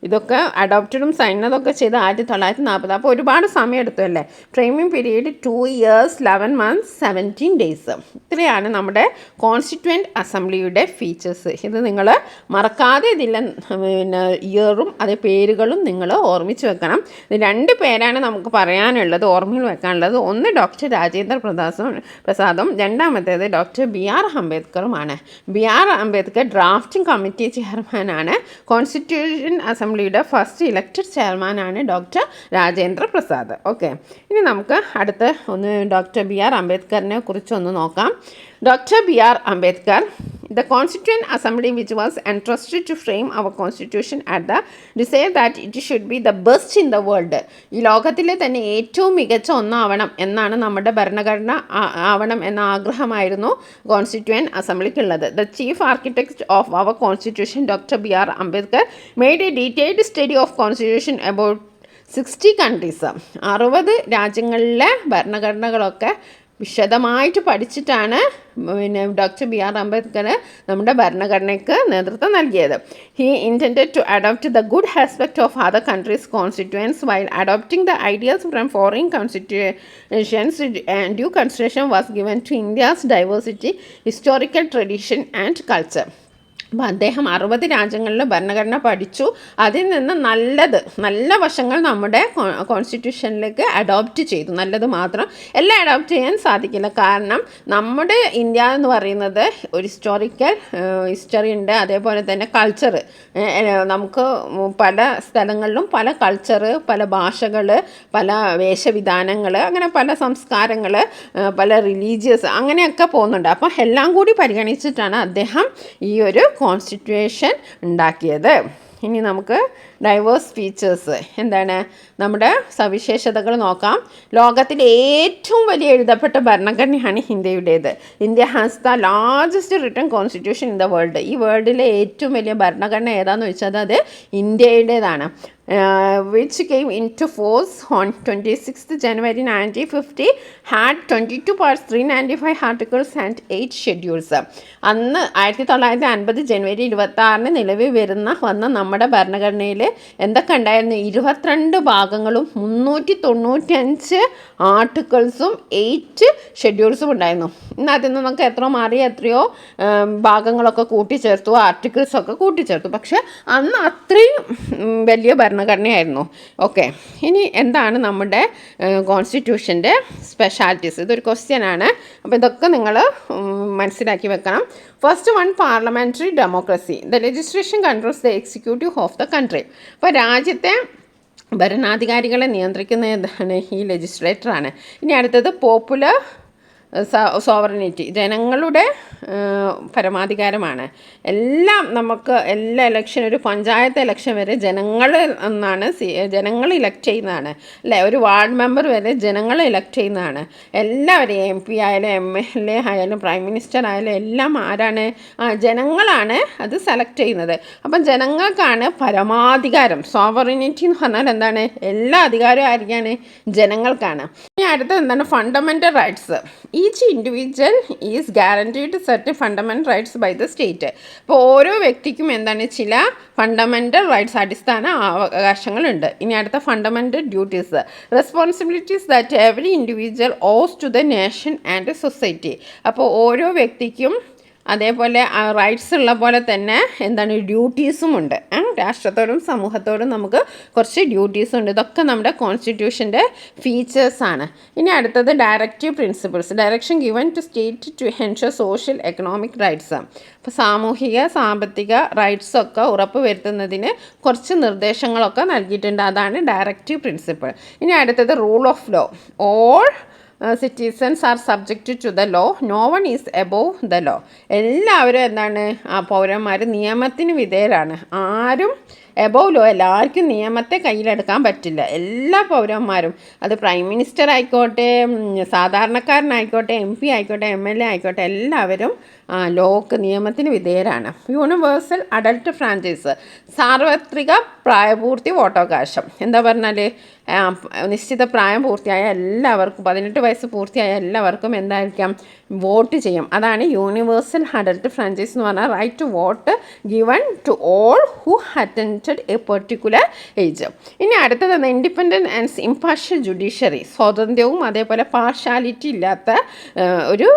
ഇതൊക്കെ അഡോപ്റ്റഡും സൈനതൊക്കെ ചെയ്ത് 1940. അപ്പോൾ ഒരുപാട് സമയം എടുത്തു അല്ലേ. Framing period 2 years 11 months 17 days. ഇത്രയാണ് നമ്മുടെ കോൺസ്റ്റിറ്റ്യുവൻ്റ് അസംബ്ലിയുടെ ഫീച്ചേഴ്സ്. ഇത് നിങ്ങൾ മറക്കാതെ ഇതിലെ ഇയറും അതേ പേരുകളും നിങ്ങൾ ഓർമ്മിച്ച് വെക്കണം. ഇത് 2 പേരാണ് നമുക്ക് പറയാനുള്ളത്, ഓർമ്മയിൽ വെക്കാനുള്ളത്. ഒന്ന് ഡോക്ടർ രാജേന്ദ്ര പ്രസാദും രണ്ടാമത്തേത് doctor BR അംബേദ്കറുമാണ്. BR Ambedkar drafting committee ചെയർമാനാണ്. കോൺസ്റ്റിറ്റ്യൂഷൻ അസംബ്ലിയുടെ ഫസ്റ്റ് ഇലക്റ്റഡ് ചെയർമാനാണ് ഡോക്ടർ രാജേന്ദ്ര പ്രസാദ്. ഓക്കെ, ഇനി നമുക്ക് അടുത്ത് ഡോക്ടർ BR അംബേദ്കറിനെ കുറിച്ചൊന്ന് നോക്കാം. Dr. B.R. Ambedkar, the Constituent Assembly which was entrusted to frame our Constitution at the desire that it should be the best in the world. ഈ ലോകത്തിലെ തന്നെ ഏറ്റവും മികച്ച ഒന്നാവണം എന്നാണ് നമ്മുടെ ഭരണഘടന ആവണം എന്ന ആഗ്രഹമായിരുന്നു കോൺസ്റ്റിറ്റ്യൂവൻ്റ് അസംബ്ലിക്കുള്ളത്. The chief architect of our constitution doctor BR Ambedkar made a detailed study of constitution about 60 countries. 60 രാജ്യങ്ങളിലെ ഭരണഘടനകളൊക്കെ വിശദമായിട്ട് പഠിച്ചിട്ടാണ് ഡോക്ടർ BR അംബേദ്കർ നമ്മുടെ ഭരണഘടനയ്ക്ക് നേതൃത്വം നൽകിയത്. He intended to adopt the good aspect of other countries constituencies while adopting the ideas from foreign constitutions and due consideration was given to India's diversity, historical tradition and culture. അപ്പോൾ അദ്ദേഹം 60 രാജ്യങ്ങളിലെ ഭരണഘടന പഠിച്ചു. അതിൽ നിന്ന് നല്ല വശങ്ങൾ നമ്മുടെ കോൺസ്റ്റിറ്റ്യൂഷനിലേക്ക് അഡോപ്റ്റ് ചെയ്തു. നല്ലത് മാത്രം എല്ലാം അഡോപ്റ്റ് ചെയ്യാൻ സാധിക്കില്ല. കാരണം നമ്മുടെ ഇന്ത്യ എന്ന് പറയുന്നത് ഒരു ഹിസ്റ്ററി ഉണ്ട്, അതേപോലെ തന്നെ കൾച്ചർ. നമുക്ക് പല സ്ഥലങ്ങളിലും പല കൾച്ചർ, പല ഭാഷകൾ, പല വേഷവിധാനങ്ങൾ, അങ്ങനെ പല സംസ്കാരങ്ങൾ, പല റിലീജിയസ്, അങ്ങനെയൊക്കെ പോകുന്നുണ്ട്. അപ്പോൾ എല്ലാം കൂടി പരിഗണിച്ചിട്ടാണ് അദ്ദേഹം ഈ ഒരു കോൺസ്റ്റിറ്റ്യൂഷൻ ഉണ്ടാക്കിയത്. ഇനി നമുക്ക് ഡൈവേഴ്സ് ഫീച്ചേഴ്സ് എന്താണ്, നമ്മുടെ സവിശേഷതകൾ നോക്കാം. ലോകത്തിലെ ഏറ്റവും വലിയ എഴുതപ്പെട്ട ഭരണഘടനയാണ് ഇന്ത്യയുടേത്. India has the largest written constitution in the world. ഈ വേൾഡിലെ ഏറ്റവും വലിയ ഭരണഘടന ഏതാണെന്ന് വെച്ചാൽ അത് ഇന്ത്യയുടേതാണ്. Which came into force on 26th January 1950, had 22 parts, 395 articles and 8 schedules. അന്ന് 1950 ജനുവരി 26 നിലവിൽ വന്ന നമ്മുടെ ഭരണഘടനയിൽ എന്തൊക്കെ ഉണ്ടായിരുന്നു? 22 ഭാഗങ്ങളും 395 ആർട്ടിക്കിൾസും 8 ഷെഡ്യൂൾസും ഉണ്ടായിരുന്നു. ഇന്ന് അതിൽ നിന്ന് നമുക്ക് എത്രയോ ഭാഗങ്ങളൊക്കെ കൂട്ടിച്ചേർത്തു, ആർട്ടിക്കിൾസൊക്കെ കൂട്ടിച്ചേർത്തു. പക്ഷെ അന്ന് അത്രയും വലിയ ഭരണഘടനയായിരുന്നു. ഓക്കെ, ഇനി എന്താണ് നമ്മുടെ കോൺസ്റ്റിറ്റ്യൂഷൻ്റെ സ്പെഷ്യാലിറ്റീസ്? ഇതൊരു ക്വസ്റ്റ്യനാണ്. അപ്പോൾ ഇതൊക്കെ നിങ്ങൾ മനസ്സിലാക്കി വെക്കണം. First one, parliamentary democracy. The legislation controls the executive of the country. അപ്പോൾ രാജ്യത്തെ ഭരണാധികാരികളെ നിയന്ത്രിക്കുന്ന എന്താണ്? ഈ ലെജിസ്ലേറ്ററാണ്. ഇനി അടുത്തത് പോപ്പുലർ സോവറിനിറ്റി. ജനങ്ങളുടെ പരമാധികാരമാണ്. എല്ലാം നമുക്ക് എല്ലാ ഇലക്ഷൻ, ഒരു പഞ്ചായത്ത് ഇലക്ഷൻ വരെ ജനങ്ങൾ ഇലക്ട് ചെയ്യുന്നതാണ് അല്ലേ? ഒരു വാർഡ് മെമ്പർ വരെ ജനങ്ങൾ ഇലക്ട് ചെയ്യുന്നതാണ്. എല്ലാവരെയും MP ആയാലും MLA ആയാലും പ്രൈം മിനിസ്റ്റർ ആയാലും എല്ലാം ആരാണ്? ജനങ്ങളാണ് അത് സെലക്ട് ചെയ്യുന്നത്. അപ്പം ജനങ്ങൾക്കാണ് പരമാധികാരം. സോവറിനിറ്റി എന്ന് പറഞ്ഞാൽ എന്താണ്? എല്ലാ അധികാരവും ആയിരിക്കാണ്? ജനങ്ങൾക്കാണ്. ഇനി അടുത്തത് എന്താണ്? Fundamental rights. Each individual is guaranteed certain fundamental rights by the state. അപ്പോൾ ഓരോ വ്യക്തിക്കും എന്താണ്? ചില ഫണ്ടമെൻ്റൽ റൈറ്റ്സ്, അടിസ്ഥാന അവകാശങ്ങളുണ്ട്. ഇനി അടുത്ത fundamental duties. Responsibilities that every individual owes to the nation and society. അപ്പോൾ ഓരോ വ്യക്തിക്കും അതേപോലെ റൈറ്റ്സ് ഉള്ള പോലെ തന്നെ എന്താണ്? ഡ്യൂട്ടീസും ഉണ്ട്. രാഷ്ട്രത്തോടും സമൂഹത്തോടും നമുക്ക് കുറച്ച് ഡ്യൂട്ടീസും ഉണ്ട്. ഇതൊക്കെ നമ്മുടെ കോൺസ്റ്റിറ്റ്യൂഷൻ്റെ ഫീച്ചേഴ്സാണ്. ഇനി അടുത്തത് directive principles. Direction given to state to ensure social economic rights. അപ്പോൾ സാമൂഹിക സാമ്പത്തിക റൈറ്റ്സൊക്കെ ഉറപ്പ് വരുത്തുന്നതിന് കുറച്ച് നിർദ്ദേശങ്ങളൊക്കെ നൽകിയിട്ടുണ്ട്. അതാണ് ഡയറക്റ്റീവ് പ്രിൻസിപ്പിൾ. ഇനി അടുത്തത് rule of law. All citizens are subject to the law, no one is above the law. എല്ലാവരും എന്താണ്? പൗരന്മാർ നിയമത്തിന് വിധേയരാണ്. ആരും എബോവ് ലോ, എല്ലാവർക്കും നിയമത്തെ കയ്യിലെടുക്കാൻ പറ്റില്ല. എല്ലാ പൗരന്മാരും, അത് പ്രൈം മിനിസ്റ്റർ ആയിക്കോട്ടെ, സാധാരണക്കാരനായിക്കോട്ടെ, MP ആയിക്കോട്ടെ, MLA ആയിക്കോട്ടെ, എല്ലാവരും ലോക്ക് നിയമത്തിന് വിധേയരാണ്. Universal adult franchise. സാർവത്രിക പ്രായപൂർത്തി വോട്ടവകാശം. എന്താ പറഞ്ഞാൽ നിശ്ചിത പ്രായം പൂർത്തിയായ എല്ലാവർക്കും, 18 വയസ്സ് പൂർത്തിയായ എല്ലാവർക്കും എന്തായിരിക്കാം? വോട്ട് ചെയ്യും. അതാണ് യൂണിവേഴ്സൽ അഡൽട്ട് ഫ്രാഞ്ചൈസ് എന്ന് പറഞ്ഞാൽ right to vote given to all who attend a particular age. ഇനി അടുത്തത് ഇൻഡിപെൻഡൻറ്റ് ആൻഡ് ഇംപാർഷ്യൽ ജുഡീഷ്യറി. സ്വതന്ത്രവും അതേപോലെ പാർഷ്യാലിറ്റി ഇല്ലാത്ത ഒരു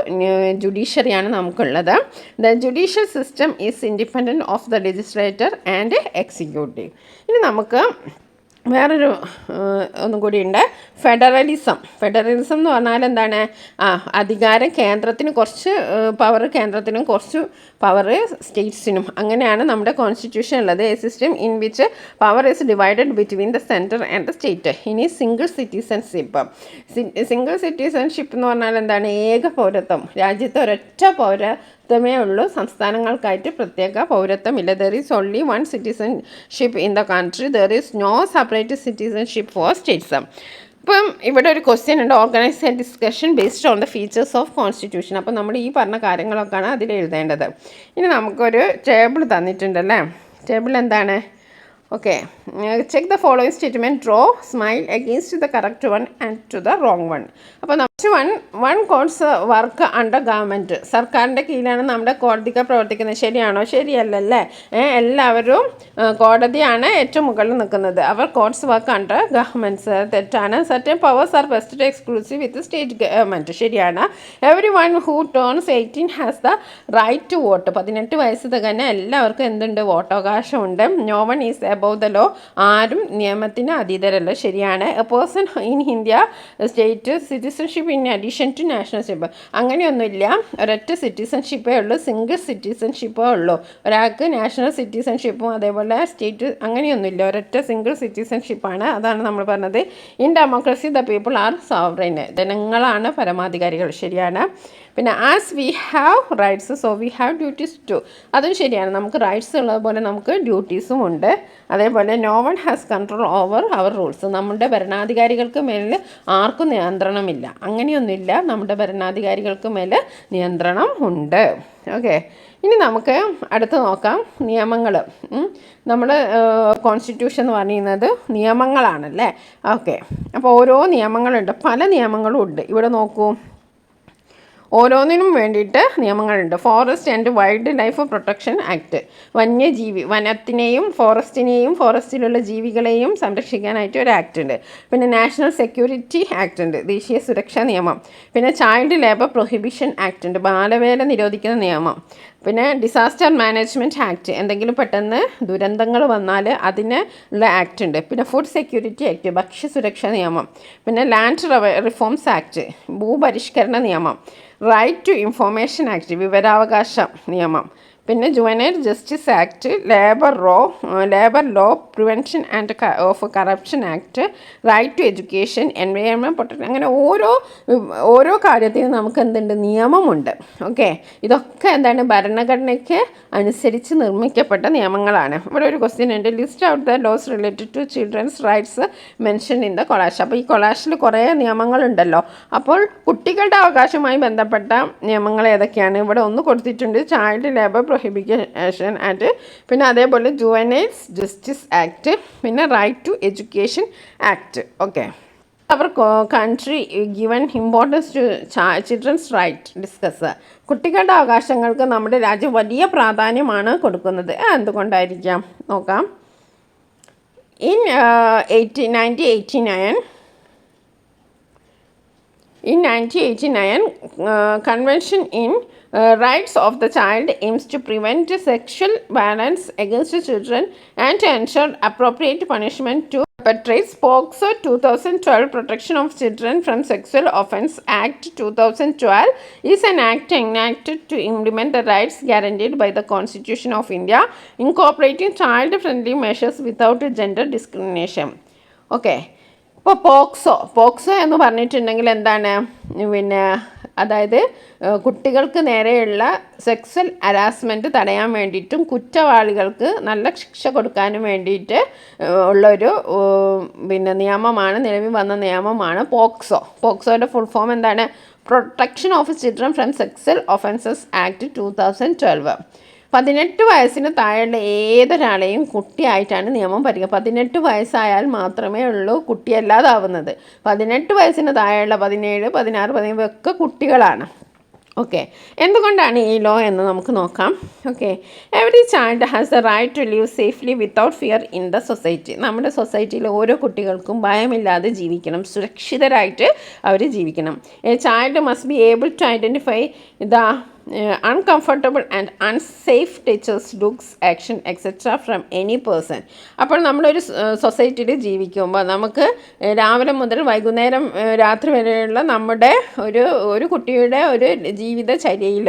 ജുഡീഷ്യറിയാണ് നമുക്കുള്ളത്. The judicial system is independent of the legislator and executive. ഇനി നമുക്ക് വേറൊരു ഒന്നും കൂടി ഉണ്ട്, ഫെഡറലിസം. ഫെഡറലിസം എന്ന് പറഞ്ഞാൽ എന്താണ്? അധികാരം കേന്ദ്രത്തിന് കുറച്ച് പവർ, കേന്ദ്രത്തിനും കുറച്ച് പവർ സ്റ്റേറ്റ്സിനും. അങ്ങനെയാണ് നമ്മുടെ കോൺസ്റ്റിറ്റ്യൂഷൻ ഉള്ളത്. A system in which power is divided between the centre and the state. ഇനി സിംഗിൾ സിറ്റിസൺഷിപ്പ്. സിംഗിൾ സിറ്റിസൺഷിപ്പ് എന്ന് പറഞ്ഞാൽ എന്താണ്? ഏക പൗരത്വം. രാജ്യത്ത് ഒരൊറ്റ പൗരത്വമേ ഉള്ളൂ. സംസ്ഥാനങ്ങൾക്കായിട്ട് പ്രത്യേക പൗരത്വമില്ല. There is only one citizenship in the country. There is no separate citizenship for states. ഇപ്പം ഇവിടെ ഒരു ക്വസ്റ്റ്യൻ ഉണ്ട്, organise a discussion based on the features of constitution. അപ്പോൾ നമ്മൾ ഈ പറഞ്ഞ കാര്യങ്ങളൊക്കെയാണ് അതിൽ എഴുതേണ്ടത്. ഇനി നമുക്കൊരു ടേബിൾ തന്നിട്ടുണ്ടല്ലേ. ടേബിൾ എന്താണ്? Okay, check the following statement, draw smile against the correct one and to the wrong one. അപ്പോൾ one codes work under government. സർക്കാരിൻ്റെ കീഴിലാണ് നമ്മുടെ കോടതികൾ പ്രവർത്തിക്കുന്നത്. ശരിയാണോ? ശരിയല്ലല്ലേ? എല്ലാവരും കോടതിയാണ് ഏറ്റവും മുകളിൽ നിൽക്കുന്നത്. Our codes work under governments. തെറ്റാണ്. Certain powers are vested exclusive with state government. ശരിയാണ്. Every one who turns 18 has the right to vote. 18 വയസ്സ് തികഞ്ഞ എല്ലാവർക്കും എന്തുണ്ട്? വോട്ടവകാശമുണ്ട്. No one is above the law. ആരും നിയമത്തിന് അതീതരല്ല. ശരിയാണ്. A person in India state citizenship in addition to nationalship. അങ്ങനെയൊന്നുമില്ല. ഒരൊറ്റ സിറ്റിസൺഷിപ്പേ ഉള്ളൂ. സിംഗിൾ സിറ്റിസൺഷിപ്പേ ഉള്ളൂ. ഒരാൾക്ക് നാഷണൽ സിറ്റിസൺഷിപ്പും അതേപോലെ സ്റ്റേറ്റ് അങ്ങനെയൊന്നുമില്ല. ഒരൊറ്റ സിംഗിൾ സിറ്റിസൺഷിപ്പാണ്. അതാണ് നമ്മൾ പറഞ്ഞത്. In democracy the people are sovereign. ജനങ്ങളാണ് പരമാധികാരികൾ. ശരിയാണ്. പിന്നെ as we have rights so we have duties too, അതും ശരിയാണ്. നമുക്ക് റൈറ്റ്സ് ഉള്ളതുപോലെ നമുക്ക് ഡ്യൂട്ടീസും ഉണ്ട്. അതേപോലെ no one has control over our rules, നമ്മുടെ ഭരണാധികാരികൾക്ക് മേലിൽ ആർക്കും നിയന്ത്രണമില്ല. അങ്ങനെയൊന്നുമില്ല, നമ്മുടെ ഭരണാധികാരികൾക്ക് മേൽ നിയന്ത്രണം ഉണ്ട്. ഓക്കെ, ഇനി നമുക്ക് അടുത്ത് നോക്കാം നിയമങ്ങൾ. നമ്മുടെ കോൺസ്റ്റിറ്റ്യൂഷൻ എന്ന് പറയുന്നത് നിയമങ്ങളാണല്ലേ. ഓക്കെ, അപ്പോൾ ഓരോ നിയമങ്ങളുണ്ട്, പല നിയമങ്ങളും ഉണ്ട്. ഇവിടെ നോക്കൂ, ഓരോന്നിനും വേണ്ടിയിട്ട് നിയമങ്ങളുണ്ട്. Forest and wild life protection act, വന്യജീവി, വനത്തിനെയും ഫോറസ്റ്റിലുള്ള ജീവികളെയും സംരക്ഷിക്കാനായിട്ട് ഒരു ആക്ട് ഉണ്ട്. പിന്നെ നാഷണൽ സെക്യൂരിറ്റി ആക്ട് ഉണ്ട്, ദേശീയ സുരക്ഷാ നിയമം. പിന്നെ ചൈൽഡ് ലേബർ പ്രൊഹിബിഷൻ ആക്ട് ഉണ്ട്, ബാലവേല നിരോധിക്കുന്ന നിയമം. പിന്നെ ഡിസാസ്റ്റർ മാനേജ്മെൻറ്റ് ആക്ട്, എന്തെങ്കിലും പെട്ടെന്ന് ദുരന്തങ്ങൾ വന്നാൽ അതിന് ഉള്ള ആക്ട് ഉണ്ട്. പിന്നെ ഫുഡ് സെക്യൂരിറ്റി ആക്ട്, ഭക്ഷ്യസുരക്ഷാ നിയമം. പിന്നെ ലാൻഡ് റിഫോംസ് ആക്ട്, ഭൂപരിഷ്കരണ നിയമം. റൈറ്റ് ടു ഇൻഫോർമേഷൻ ആക്ട്, വിവരാവകാശ നിയമം. പിന്നെ juvenile justice act, labour law prevention and of corruption act, right to education, environment protection. അങ്ങനെ ഓരോ കാര്യത്തിനും നമുക്ക് എന്തുണ്ട്, നിയമമുണ്ട്. ഓക്കെ, ഇതൊക്കെ എന്താണ്, ഭരണഘടനയ്ക്ക് അനുസരിച്ച് നിർമ്മിക്കപ്പെട്ട നിയമങ്ങളാണ്. ഇവിടെ ഒരു ക്വസ്റ്റ്യൻ ഉണ്ട്, list out the laws related to children's rights mention in the collage. അപ്പോൾ ഈ കൊളാഷിൽ കുറേ നിയമങ്ങളുണ്ടല്ലോ. അപ്പോൾ കുട്ടികളുടെ അവകാശവുമായി ബന്ധപ്പെട്ട നിയമങ്ങൾ ഏതൊക്കെയാണ്? ഇവിടെ ഒന്ന് കൊടുത്തിട്ടുണ്ട്, ചൈൽഡ് ലേബർ പ്രൊഹിബിഷൻ ആക്ട്, പിന്നെ അതേപോലെ ജുവനൈൽസ് ജസ്റ്റിസ് ആക്ട്, പിന്നെ right to education act. Okay, our country given importance to children's right discuss. കുട്ടികളുടെ അവകാശങ്ങൾക്ക് നമ്മുടെ രാജ്യം വലിയ പ്രാധാന്യമാണ് കൊടുക്കുന്നത്. എന്തുകൊണ്ടായിരിക്കാം നോക്കാം. In 1989 Convention in Rights of the Child aims to prevent sexual violence against children and to ensure appropriate punishment to perpetrators. POCSO 2012 Protection of Children from Sexual Offence Act 2012 is an act enacted to implement the rights guaranteed by the Constitution of India, incorporating child-friendly measures without gender discrimination. Okay. ഇപ്പോൾ POCSO എന്ന് പറഞ്ഞിട്ടുണ്ടെങ്കിൽ എന്താണ്, പിന്നെ അതായത് കുട്ടികൾക്ക് നേരെയുള്ള sexual harassment തടയാൻ വേണ്ടിയിട്ടും കുറ്റവാളികൾക്ക് നല്ല ശിക്ഷ കൊടുക്കാനും വേണ്ടിയിട്ട് ഉള്ളൊരു പിന്നെ നിയമമാണ്, നിലവിൽ വന്ന നിയമമാണ് പോക്സോയുടെ ഫുൾ ഫോം എന്താണ്? Protection of children from sexual offences act 2012. 18 വയസ്സിന് താഴെയുള്ള ഏതൊരാളെയും കുട്ടിയായിട്ടാണ് നിയമം പരിഗണിക്കുക. 18 വയസ്സായാൽ മാത്രമേ ഉള്ളൂ കുട്ടിയല്ലാതാവുന്നത്. 18 വയസ്സിന് താഴെയുള്ള 17, 16, 17 ഒക്കെ കുട്ടികളാണ്. ഓക്കെ, എന്തുകൊണ്ടാണ് ഈ ലോ എന്ന് നമുക്ക് നോക്കാം. Okay, every child has the right to live safely without fear in the society. നമ്മുടെ സൊസൈറ്റിയിൽ ഓരോ കുട്ടികൾക്കും ഭയമില്ലാതെ ജീവിക്കണം, സുരക്ഷിതരായിട്ട് അവർ ജീവിക്കണം. A child must be able to identify the uncomfortable and unsafe touches, looks, action etc. from any person. അപ്പോൾ നമ്മളൊരു സൊസൈറ്റിയിൽ ജീവിക്കുമ്പോൾ നമുക്ക് രാവിലെ മുതൽ വൈകുന്നേരം രാത്രി വരെയുള്ള നമ്മുടെ ഒരു കുട്ടിയുടെ ഒരു ജീവിതചര്യയിൽ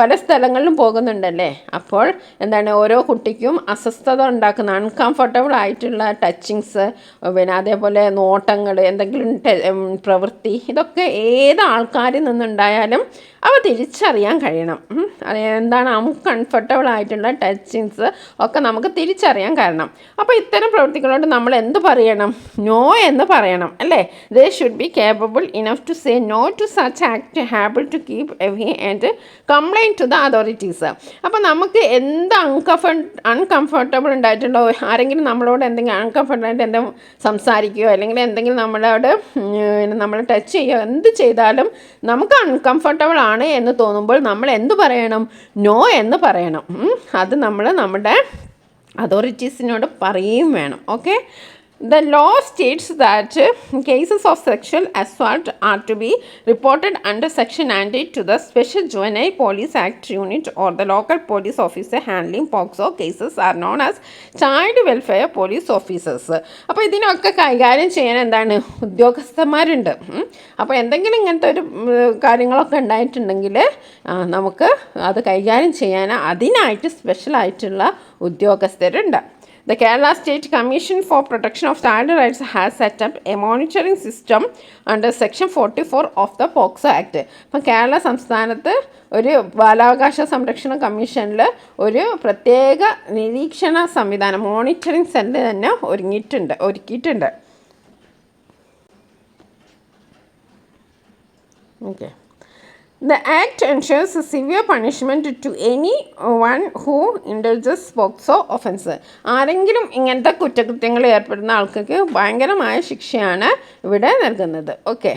പല സ്ഥലങ്ങളിലും പോകുന്നുണ്ടല്ലേ. അപ്പോൾ എന്താണ്, ഓരോ കുട്ടിക്കും അസ്വസ്ഥത ഉണ്ടാക്കുന്ന അൺകംഫർട്ടബിൾ ആയിട്ടുള്ള ടച്ചിങ്സ്, പിന്നെ അതേപോലെ നോട്ടങ്ങൾ, എന്തെങ്കിലും പ്രവൃത്തി, ഇതൊക്കെ ഏത് ആൾക്കാരിൽ നിന്നുണ്ടായാലും അവ തിരിച്ചറിയാൻ കഴിയണം. എന്താണ് അൺകംഫർട്ടബിൾ ആയിട്ടുള്ള ടച്ചിങ്സ് ഒക്കെ നമുക്ക് തിരിച്ചറിയാൻ കാരണം. അപ്പോൾ ഇത്തരം പ്രവൃത്തികളോട് നമ്മൾ എന്ത് പറയണം? നോ എന്ന് പറയണം അല്ലേ. They should be capable enough to say no to such act, able to keep away and complaint to the authorities. അപ്പോൾ നമുക്ക് എന്ത് അൺകംഫർട്ടബിൾ ഉണ്ടായിട്ടുണ്ടോ, ആരെങ്കിലും നമ്മളോട് എന്തെങ്കിലും അൺകംഫർട്ടബിളായിട്ട് എന്തെങ്കിലും സംസാരിക്കുകയോ അല്ലെങ്കിൽ എന്തെങ്കിലും നമ്മളെ ടച്ച് ചെയ്യുകയോ എന്ത് ചെയ്താലും നമുക്ക് അൺകംഫർട്ടബിൾ ആണ് എന്ന് തോന്നുമ്പോൾ നമ്മൾ എന്ത് പറയണം? നോ എന്ന് പറയണം. അത് നമ്മൾ നമ്മുടെ അതോറിറ്റീസിനോട് പറയുകയും വേണം. Okay, The law states that cases of sexual assault are to be reported under Section 98 to the Special Juvenile Police Act Unit or the local police officer handling POCSO cases are known as Child Welfare Police Officers. അപ്പോൾ ഇതിനൊക്കെ കൈകാര്യം ചെയ്യാൻ എന്താണ്, ഉദ്യോഗസ്ഥന്മാരുണ്ട്. അപ്പോൾ എന്തെങ്കിലും ഇങ്ങനത്തെ ഒരു കാര്യങ്ങളൊക്കെ ഉണ്ടായിട്ടുണ്ടെങ്കിൽ നമുക്ക് അത് കൈകാര്യം ചെയ്യാൻ അതിനായിട്ട് സ്പെഷ്യലായിട്ടുള്ള ഉദ്യോഗസ്ഥരുണ്ട്. The Kerala State Commission for Protection of Child Rights has set up a monitoring system under Section 44 of the POCSO Act. അപ്പം കേരള സംസ്ഥാനത്ത് ഒരു ബാലാവകാശ സംരക്ഷണ കമ്മീഷനിൽ ഒരു പ്രത്യേക നിരീക്ഷണ സംവിധാനം മോണിറ്ററിംഗ് സെല്ല് തന്നെ ഒരുക്കിയിട്ടുണ്ട്. Okay. The Act ensures a severe punishment to anyone who indulges POCSO offence. ആരെങ്കിലും ഇങ്ങനത്തെ കുറ്റകൃത്യങ്ങൾ ഏർപ്പെടുന്ന ആൾക്കാർക്ക് ഭയങ്കരമായ ശിക്ഷയാണ് ഇവിടെ നൽകുന്നത്. ഓക്കെ,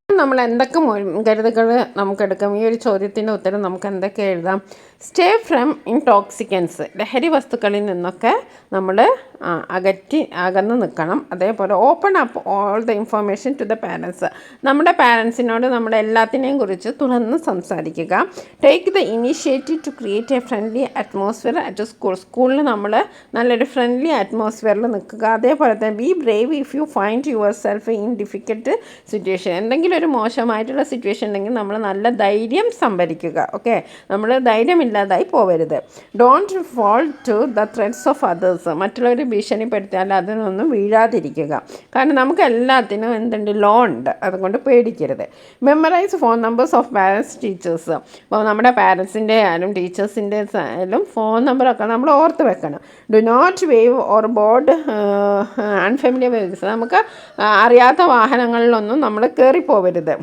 നമ്മൾ എന്തൊക്കെ മുൻകരുതലുകൾ നമുക്കെടുക്കാം? ഈ ഒരു ചോദ്യത്തിൻ്റെ ഉത്തരം നമുക്ക് എന്തൊക്കെ എഴുതാം? സ്റ്റേ ഫ്രം ഇൻടോക്സിക്കൻസ്, ലഹരി വസ്തുക്കളിൽ നിന്നൊക്കെ നമ്മൾ അകന്ന് നിൽക്കണം. അതേപോലെ open up all the information to the parents, നമ്മുടെ പാരൻസിനോട് നമ്മുടെ എല്ലാത്തിനെയും കുറിച്ച് തുറന്ന് സംസാരിക്കുക. Take the initiative to create a friendly atmosphere at സ്കൂളിൽ നമ്മൾ നല്ലൊരു ഫ്രണ്ട്ലി അറ്റ്മോസ്ഫിയറിൽ നിൽക്കുക. അതേപോലെ തന്നെ be brave if you find yourself in difficult situation, എന്തെങ്കിലും ഒരു മോശമായിട്ടുള്ള സിറ്റുവേഷൻ ഉണ്ടെങ്കിൽ നമ്മൾ നല്ല ധൈര്യം സംഭരിക്കുക. ഓക്കെ, നമ്മൾ ധൈര്യമില്ലാതായി പോവരുത്. Don't fall to the threats of others, മറ്റുള്ളവർ ഭീഷണിപ്പെടുത്തിയാൽ അതിനൊന്നും വീഴാതിരിക്കുക. കാരണം നമുക്ക് എല്ലാത്തിനും എന്തുണ്ട്, ലോ ഉണ്ട്, അതുകൊണ്ട് പേടിക്കരുത്. Memorise phone numbers of parents teachers, അപ്പോൾ നമ്മുടെ പാരൻസിൻ്റെ ആയാലും ടീച്ചേഴ്സിൻ്റെ ആയാലും ഫോൺ നമ്പറൊക്കെ നമ്മൾ ഓർത്ത് വെക്കണം. Do not wave or board unfamiliar vehicles, നമുക്ക് അറിയാത്ത വാഹനങ്ങളിലൊന്നും നമ്മൾ കയറിപ്പോവരുത്.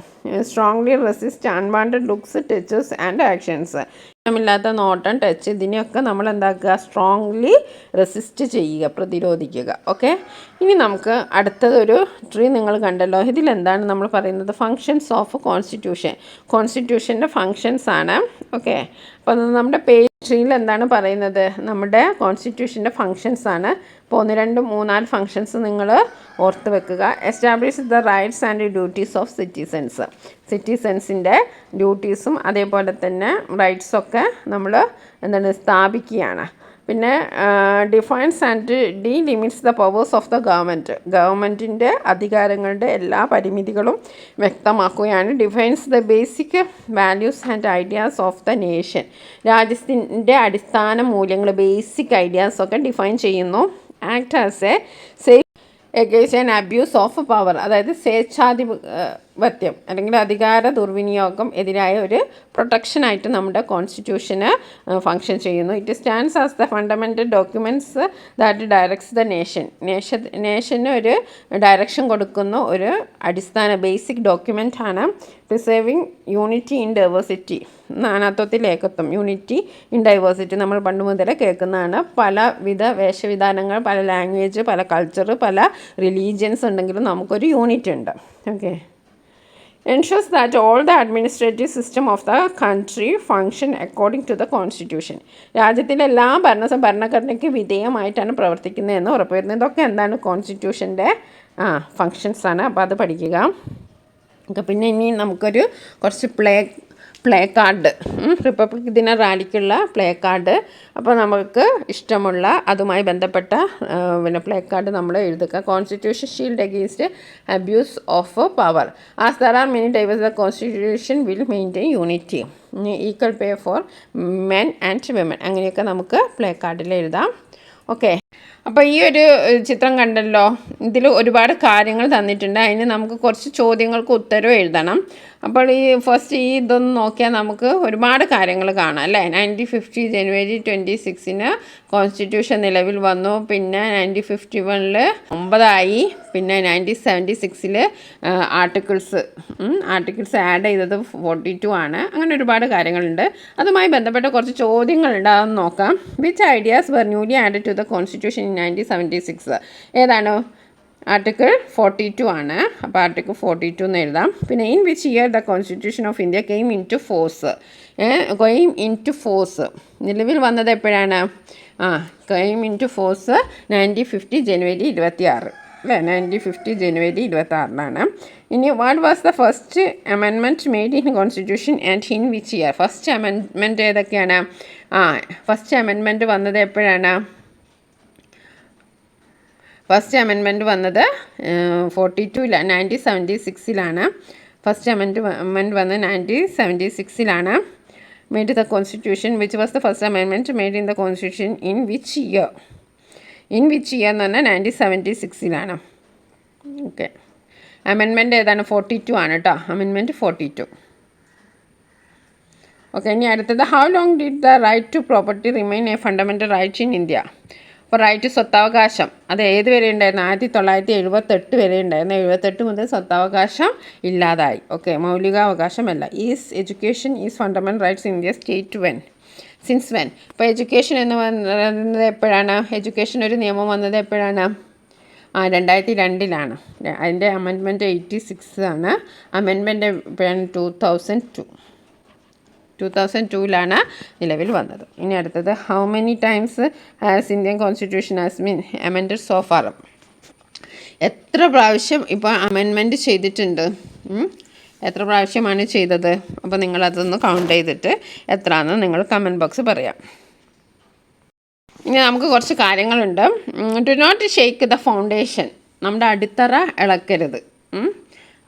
Strongly resist unwanted looks, touches and actions, ഇഷ്ടമില്ലാത്ത നോട്ടം, ടച്ച്, ഇതിനെയൊക്കെ നമ്മൾ എന്താക്കുക, സ്ട്രോങ്ലി റെസിസ്റ്റ് ചെയ്യുക, പ്രതിരോധിക്കുക. ഓക്കെ, ഇനി നമുക്ക് അടുത്തതൊരു ട്രീ നിങ്ങൾ കണ്ടല്ലോ. ഇതിലെന്താണ് നമ്മൾ പറയുന്നത്? ഫങ്ഷൻസ് ഓഫ് കോൺസ്റ്റിറ്റ്യൂഷൻ്റെ ഫങ്ഷൻസ് ആണ്. ഓക്കെ, അപ്പോൾ നമ്മുടെ പേജ് ട്രീയിൽ എന്താണ് പറയുന്നത്? നമ്മുടെ കോൺസ്റ്റിറ്റ്യൂഷൻ്റെ ഫങ്ഷൻസ് ആണ്. ഇപ്പോൾ 1, 2, 3, 4 ഫങ്ഷൻസ് നിങ്ങൾ ഓർത്ത് വെക്കുക. Establish the rights and duties of സിറ്റിസൻസിൻ്റെ ഡ്യൂട്ടീസും അതേപോലെ തന്നെ റൈറ്റ്സൊക്കെ നമ്മൾ എന്താണ് സ്ഥാപിക്കുകയാണ്. പിന്നെ defines and limits the powers of the ഗവൺമെൻറ്റിൻ്റെ അധികാരങ്ങളുടെ എല്ലാ പരിമിതികളും വ്യക്തമാക്കുകയാണ്. Defines the basic values and ideas of the nation, രാജ്യത്തിൻ്റെ അടിസ്ഥാന മൂല്യങ്ങൾ, ബേസിക് ഐഡിയാസൊക്കെ ഡിഫൈൻ ചെയ്യുന്നു. Act as a safe against an abuse of power, അതായത് സ്വേച്ഛാധിപത്യം അല്ലെങ്കിൽ അധികാര ദുർവിനിയോഗം എതിരായ ഒരു പ്രൊട്ടക്ഷനായിട്ട് നമ്മുടെ കോൺസ്റ്റിറ്റ്യൂഷന് ഫങ്ഷൻ ചെയ്യുന്നു. It stands as the fundamental documents that directs the നേഷന് ഒരു ഡയറക്ഷൻ കൊടുക്കുന്ന ഒരു അടിസ്ഥാന ബേസിക് ഡോക്യുമെൻ്റാണ്. പ്രിസേർവിങ് യൂണിറ്റി ഇൻ ഡൈവേഴ്സിറ്റി, നാനാത്വത്തിൽ ഏകത്വം, യൂണിറ്റി ഇൻ ഡൈവേഴ്സിറ്റി നമ്മൾ പണ്ട് മുതലേ കേൾക്കുന്നതാണ്. പലവിധ വേഷവിധാനങ്ങൾ, പല ലാംഗ്വേജ്, പല കൾച്ചർ, പല റിലീജിയൻസ് ഉണ്ടെങ്കിലും നമുക്കൊരു യൂണിറ്റ് ഉണ്ട്. Okay, ensures that all the administrative system of the country function according to the constitution, രാജ്യത്തിലെ എല്ലാ ഭരണഘടനയ്ക്ക് വിധേയമായിട്ടാണ് പ്രവർത്തിക്കുന്നതെന്ന് ഉറപ്പുവരുന്നത്. ഇതൊക്കെ എന്താണ് കോൺസ്റ്റിറ്റ്യൂഷൻ്റെ ഫങ്ഷൻസ് ആണ്. അപ്പോൾ അത് പഠിക്കുക. പിന്നെ ഇനി നമുക്കൊരു കുറച്ച് പ്ലേ കാർഡ്, റിപ്പബ്ലിക് ദിന റാലിക്കുള്ള പ്ലേ കാർഡ്. അപ്പോൾ നമുക്ക് ഇഷ്ടമുള്ള അതുമായി ബന്ധപ്പെട്ട പ്ലേ കാർഡ് നമ്മൾ എഴുതുക. Constitution shield against abuse of power, as there are many diverse the constitution will maintain unity, equal pay for men and women, അങ്ങനെയൊക്കെ നമുക്ക് പ്ലേ കാർഡിൽ എഴുതാം. ഓക്കെ, അപ്പോൾ ഈ ഒരു ചിത്രം കണ്ടല്ലോ, ഇതിൽ ഒരുപാട് കാര്യങ്ങൾ തന്നിട്ടുണ്ട്. അതിന് നമുക്ക് കുറച്ച് ചോദ്യങ്ങൾക്ക് ഉത്തരവ് എഴുതണം. അപ്പോൾ ഈ ഫസ്റ്റ് ഇതൊന്ന് നോക്കിയാൽ നമുക്ക് ഒരുപാട് കാര്യങ്ങൾ കാണാം അല്ലേ. 1950 ജനുവരി 26 കോൺസ്റ്റിറ്റ്യൂഷൻ നിലവിൽ വന്നു. പിന്നെ 1951 9 പിന്നെ 1976 ആർട്ടിക്കിൾസ് ആഡ് ചെയ്തത് 42 ആണ്. അങ്ങനെ ഒരുപാട് കാര്യങ്ങളുണ്ട്. അതുമായി ബന്ധപ്പെട്ട കുറച്ച് ചോദ്യങ്ങളുണ്ട്, അതൊന്ന് നോക്കാം. Which ideas were newly added to the constitution in 1976? ഏതാണ്? ആർട്ടിക്കിൾ 42 ആണ്. അപ്പോൾ ആർട്ടിക്കിൾ 42 എന്ന് എഴുതാം. പിന്നെ in which year the constitution of India came into force നിലവിൽ വന്നത് എപ്പോഴാണ്? Came into force 1950 January 26 അല്ലേ, 1950 ജനുവരി 26 ഇനി what was the first amendment made in constitution and in which year? First amendment ഏതൊക്കെയാണ്? First amendment വന്നത് എപ്പോഴാണ്? First amendment വന്നത് 1976 first amendment വന്നത് 1976 made the constitution. Which was the first amendment made in the constitution in which year? In which year എന്ന് പറഞ്ഞാൽ 1976 okay. Amendment ഏതാണ്? 42 ആണ് കേട്ടോ. അമെൻമെൻറ്റ് 42. ഓക്കെ. ഇനി അടുത്തത്, how long did the right to property remain a fundamental right in India? അപ്പോൾ right സ്വത്തവകാശം അത് ഏത് വരെ ഉണ്ടായിരുന്നു? 1978 വരെ ഉണ്ടായിരുന്നു. 78 മുതൽ സ്വത്തവകാശം ഇല്ലാതായി. ഓക്കെ. മൗലികാവകാശമല്ല. Is education is fundamental rights in India state when? Since when? ഇപ്പോൾ എഡ്യൂക്കേഷൻ എന്ന് പറയുന്നത് എപ്പോഴാണ്? എഡ്യൂക്കേഷൻ ഒരു നിയമം വന്നത് എപ്പോഴാണ്? 2002 അതിൻ്റെ അമെൻമെൻറ്റ് 86 ആണ്. അമെൻമെൻറ്റ് 2002 നിലവിൽ വന്നത്. ഇനി അടുത്തത്, how many times has Indian constitution has been amended so far? എത്ര പ്രാവശ്യം ഇപ്പോൾ അമെൻമെൻറ്റ് ചെയ്തിട്ടുണ്ട്? എത്ര പ്രാവശ്യമാണ് ചെയ്തത്? അപ്പോൾ നിങ്ങളതൊന്ന് കൗണ്ട് ചെയ്തിട്ട് എത്രയാണെന്ന് നിങ്ങൾ കമൻറ്റ് ബോക്സ് പറയാം. ഇനി നമുക്ക് കുറച്ച് കാര്യങ്ങളുണ്ട്. Do not shake the foundation. നമ്മുടെ അടിത്തറ ഇളക്കരുത്.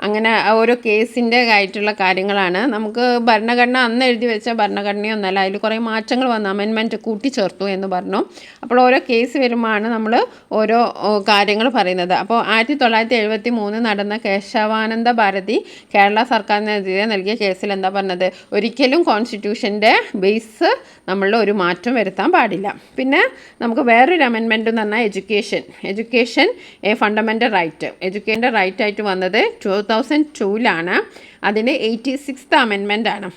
അങ്ങനെ ഓരോ കേസിൻ്റെ ആയിട്ടുള്ള കാര്യങ്ങളാണ്. നമുക്ക് ഭരണഘടന അന്ന് എഴുതി വെച്ച ഭരണഘടനയൊന്നല്ല, അതിൽ കുറേ മാറ്റങ്ങൾ വന്നു, അമെൻമെൻറ്റ് കൂട്ടിച്ചേർത്തു എന്ന് പറഞ്ഞു. അപ്പോൾ ഓരോ കേസ് വരുമ്പോഴാണ് നമ്മൾ ഓരോ കാര്യങ്ങൾ പറയുന്നത്. അപ്പോൾ 1973 നടന്ന കേശവാനന്ദ ഭാരതി കേരള സർക്കാരിനെതിരെ നൽകിയ കേസിൽ എന്താ പറഞ്ഞത്? ഒരിക്കലും കോൺസ്റ്റിറ്റ്യൂഷൻ്റെ ബേസ് നമ്മൾ ഒരു മാറ്റം വരുത്താൻ പാടില്ല. പിന്നെ നമുക്ക് വേറൊരു അമെൻമെൻറ്റ് എന്ന് പറഞ്ഞാൽ എഡ്യൂക്കേഷൻ എ ഫണ്ടമെൻ്റൽ റൈറ്റ്. എഡ്യൂക്കേഷൻ്റെ റൈറ്റ് ആയിട്ട് വന്നത് 2002 അതിന് 86th അമെൻമെൻ്റ് ആണ്.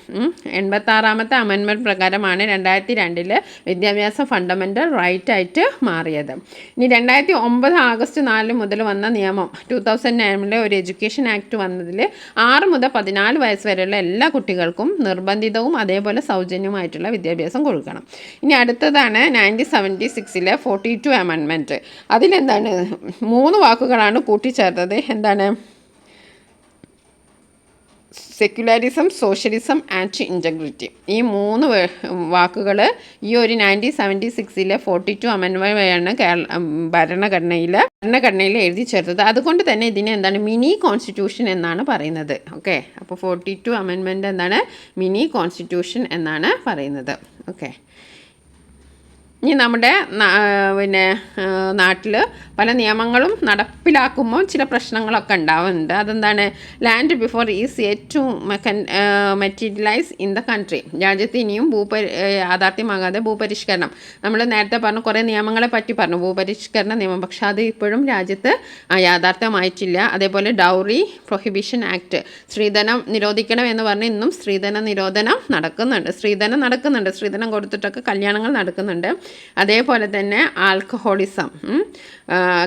86ാമത്തെ അമെൻമെൻറ്റ് പ്രകാരമാണ് 2002 വിദ്യാഭ്യാസം ഫണ്ടമെൻ്റൽ റൈറ്റ് ആയിട്ട് മാറിയത്. ഇനി 2009 ആഗസ്റ്റ് 4 മുതൽ വന്ന നിയമം 2009 ഒരു എഡ്യൂക്കേഷൻ ആക്ട് വന്നതിൽ 6 മുതൽ 14 വയസ്സ് വരെയുള്ള എല്ലാ കുട്ടികൾക്കും നിർബന്ധിതവും അതേപോലെ സൗജന്യമായിട്ടുള്ള വിദ്യാഭ്യാസം കൊടുക്കണം. ഇനി അടുത്തതാണ് 1976 42 അമെൻമെൻറ്റ്. അതിലെന്താണ്? 3 വാക്കുകളാണ് കൂട്ടിച്ചേർത്തത്. എന്താണ്? Secularism, socialism and integrity. ഈ 3 വാക്കുകൾ ഈ ഒരു 1976 42 അമെൻമെൻറ്റ് വഴിയാണ് ഭരണഘടനയിൽ എഴുതി ചേർത്തത്. അതുകൊണ്ട് തന്നെ ഇതിനെ എന്താണ്? മിനി കോൺസ്റ്റിറ്റ്യൂഷൻ എന്നാണ് പറയുന്നത്. ഓക്കെ. അപ്പോൾ 42 അമെൻമെൻറ്റ് എന്താണ്? മിനി കോൺസ്റ്റിറ്റ്യൂഷൻ എന്നാണ് പറയുന്നത്. ഓക്കെ. ഇനി നമ്മുടെ നാട്ടിൽ പല നിയമങ്ങളും നടപ്പിലാക്കുമ്പോൾ ചില പ്രശ്നങ്ങളൊക്കെ ഉണ്ടാവുന്നുണ്ട്. അതെന്താണ്? Land before is yet to materialise in the country. രാജ്യത്ത് ഇനിയും യാഥാർത്ഥ്യമാകാതെ ഭൂപരിഷ്കരണം. നമ്മൾ നേരത്തെ പറഞ്ഞു, കുറേ നിയമങ്ങളെ പറ്റി പറഞ്ഞു, ഭൂപരിഷ്കരണ നിയമം. പക്ഷെ അത് ഇപ്പോഴും രാജ്യത്ത് യാഥാർത്ഥ്യമായിട്ടില്ല. അതേപോലെ ഡൗറി പ്രൊഹിബിഷൻ ആക്ട്, സ്ത്രീധനം നിരോധിക്കണം എന്ന് പറഞ്ഞ് ഇന്നും സ്ത്രീധന നിരോധനം നടക്കുന്നുണ്ട്. സ്ത്രീധനം കൊടുത്തിട്ടൊക്കെ കല്യാണങ്ങൾ നടക്കുന്നുണ്ട്. അതേപോലെ തന്നെ alcoholism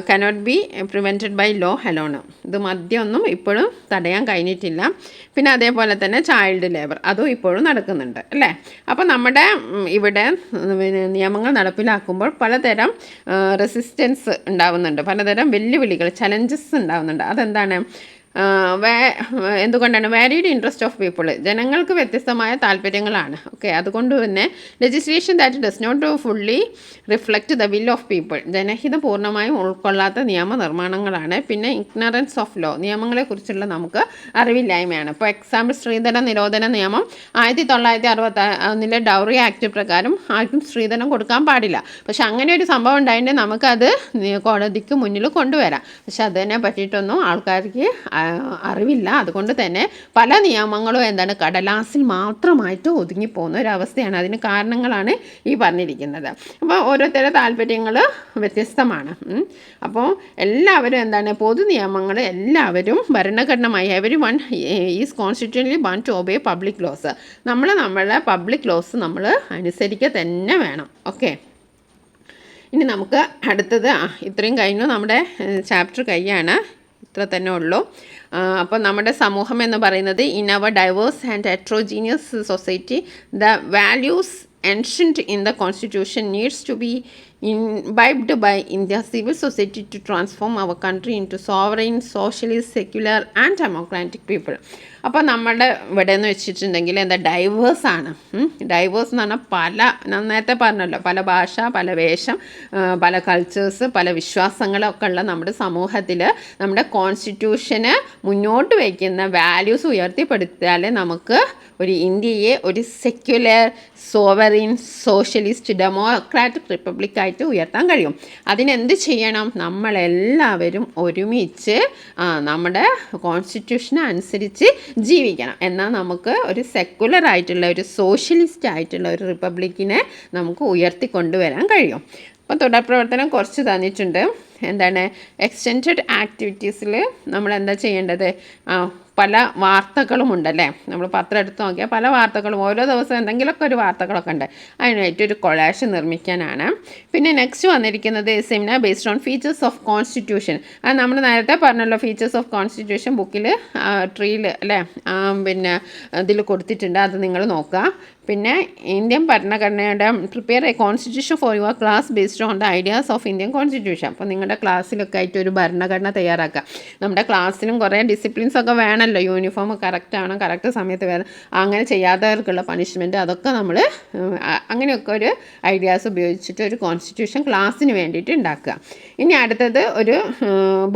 cannot be prevented by law alone. ഇത് മദ്യമൊന്നും ഇപ്പോഴും തടയാൻ കഴിഞ്ഞിട്ടില്ല. പിന്നെ അതേപോലെ തന്നെ ചൈൽഡ് ലേബർ, അതും ഇപ്പോഴും നടക്കുന്നുണ്ട് അല്ലേ. അപ്പോൾ നമ്മുടെ ഇവിടെ നിയമങ്ങൾ നടപ്പിലാക്കുമ്പോൾ പലതരം റെസിസ്റ്റൻസ് ഉണ്ടാവുന്നുണ്ട്, പലതരം വെല്ലുവിളികൾ, ചലഞ്ചസ് ഉണ്ടാവുന്നുണ്ട്. അതെന്താണ്? എന്തുകൊണ്ടാണ്? വാരിഡ് ഇൻട്രസ്റ്റ് ഓഫ് പീപ്പിൾ, ജനങ്ങൾക്ക് വ്യത്യസ്തമായ താല്പര്യങ്ങളാണ്. ഓക്കെ. അതുകൊണ്ട് തന്നെ legislation that does not fully reflect the will of people, ജനഹിതം പൂർണ്ണമായും ഉൾക്കൊള്ളാത്ത നിയമനിർമ്മാണങ്ങളാണ്. പിന്നെ ഇഗ്നറൻസ് ഓഫ് ലോ, നിയമങ്ങളെക്കുറിച്ചുള്ള നമുക്ക് അറിവില്ലായ്മയാണ്. ഇപ്പോൾ എക്സാമ്പിൾ, സ്ത്രീധന നിരോധന നിയമം 1961 ഡൗറി ആക്ട് പ്രകാരം ആർക്കും സ്ത്രീധനം കൊടുക്കാൻ പാടില്ല. പക്ഷെ അങ്ങനെ ഒരു സംഭവം ഉണ്ടായിട്ട് നമുക്കത് കോടതിക്ക് മുന്നിൽ കൊണ്ടുവരാം. പക്ഷെ അതിനെ പറ്റിയിട്ടൊന്നും ആൾക്കാർക്ക് അറിവില്ല. അതുകൊണ്ട് തന്നെ പല നിയമങ്ങളും എന്താണ്? കടലാസിൽ മാത്രമായിട്ട് ഒതുങ്ങിപ്പോകുന്ന ഒരവസ്ഥയാണ്. അതിന് കാരണങ്ങളാണ് ഈ പറഞ്ഞിരിക്കുന്നത്. അപ്പോൾ ഓരോരുത്തരുടെ താല്പര്യങ്ങൾ വ്യത്യസ്തമാണ്. അപ്പോൾ എല്ലാവരും എന്താണ്? പൊതു നിയമങ്ങൾ എല്ലാവരും ഭരണഘടനമായി everyone is constitutionally bound to obey public laws. നമ്മളെ പബ്ലിക് ലോസ് നമ്മൾ അനുസരിക്കുക തന്നെ വേണം. ഓക്കെ. ഇനി നമുക്ക് അടുത്തത് ഇത്രയും കഴിഞ്ഞു, നമ്മുടെ ചാപ്റ്റർ കഴിയാണ്. ഇത്ര തന്നെ ഉള്ളൂ. അപ്പോൾ നമ്മുടെ സമൂഹം എന്ന് പറയുന്നത് in our diverse and heterogeneous society the values ancient in the constitution needs to be imbibed by India's civil society to transform our country into sovereign, socialist, secular and democratic people. അപ്പോൾ നമ്മുടെ ഇവിടെ എന്ന് വെച്ചിട്ടുണ്ടെങ്കിൽ എന്താ? ഡൈവേഴ്സാണ്. Diverse എന്ന് പറഞ്ഞാൽ നേരത്തെ പറഞ്ഞല്ലോ, പല ഭാഷ, പല വേഷം, പല കൾച്ചേഴ്സ്, പല വിശ്വാസങ്ങളൊക്കെ ഉള്ള നമ്മുടെ സമൂഹത്തിൽ നമ്മുടെ കോൺസ്റ്റിറ്റ്യൂഷന് മുന്നോട്ട് വയ്ക്കുന്ന വാല്യൂസ് ഉയർത്തിപ്പെടുത്തിയാലേ നമുക്ക് ഒരു ഇന്ത്യയെ ഒരു സെക്യുലർ, സോവറിൻ, സോഷ്യലിസ്റ്റ്, ഡെമോക്രാറ്റിക് റിപ്പബ്ലിക്കായിട്ട് ആയിട്ട് ഉയർത്താൻ കഴിയും. അതിനെന്ത് ചെയ്യണം? നമ്മളെല്ലാവരും ഒരുമിച്ച് നമ്മുടെ കോൺസ്റ്റിറ്റ്യൂഷന് അനുസരിച്ച് ജീവിക്കണം. എന്നാൽ നമുക്ക് ഒരു സെക്കുലർ ആയിട്ടുള്ള ഒരു സോഷ്യലിസ്റ്റ് ആയിട്ടുള്ള ഒരു റിപ്പബ്ലിക്കിനെ നമുക്ക് ഉയർത്തിക്കൊണ്ടുവരാൻ കഴിയും. അപ്പം തുടർ പ്രവർത്തനം കുറച്ച് തന്നിട്ടുണ്ട്. എന്താണ് എക്സ്റ്റെൻഡഡ് ആക്ടിവിറ്റീസിൽ നമ്മൾ എന്താ ചെയ്യേണ്ടത്? പല വാർത്തകളും ഉണ്ടല്ലേ, നമ്മൾ പത്രം എടുത്ത് നോക്കിയാൽ പല വാർത്തകളും ഓരോ ദിവസവും എന്തെങ്കിലുമൊക്കെ ഒരു വാർത്തകളൊക്കെ ഉണ്ട്. അതിനായിട്ടൊരു കൊളാഷ് നിർമ്മിക്കാനാണ്. പിന്നെ നെക്സ്റ്റ് വന്നിരിക്കുന്നത് seminar based on features of constitution. അത് നമ്മൾ നേരത്തെ പറഞ്ഞല്ലോ, ഫീച്ചേഴ്സ് ഓഫ് കോൺസ്റ്റിറ്റ്യൂഷൻ ബുക്കിൽ ട്രീയിൽ അല്ലേ, പിന്നെ ഇതിൽ കൊടുത്തിട്ടുണ്ട്, അത് നിങ്ങൾ നോക്കുക. പിന്നെ ഇന്ത്യൻ ഭരണഘടനയുടെ prepare A constitution for your class based on the ideas of Indian constitution. അപ്പോൾ നിങ്ങളുടെ ക്ലാസ്സിലൊക്കെ ആയിട്ട് ഒരു ഭരണഘടന തയ്യാറാക്കുക. നമ്മുടെ ക്ലാസ്സിലും കുറേ ഡിസിപ്ലിൻസ് ഒക്കെ വേണമല്ലോ, യൂണിഫോം കറക്റ്റ് ആവണം, കറക്റ്റ് സമയത്ത് വേണം, അങ്ങനെ ചെയ്യാത്തവർക്കുള്ള പണിഷ്മെൻറ്റ്, അതൊക്കെ നമ്മൾ അങ്ങനെയൊക്കെ ഒരു ഐഡിയാസ് ഉപയോഗിച്ചിട്ട് ഒരു കോൺസ്റ്റിറ്റ്യൂഷൻ ക്ലാസ്സിന് വേണ്ടിയിട്ട് ഉണ്ടാക്കുക. ഇനി അടുത്തത് ഒരു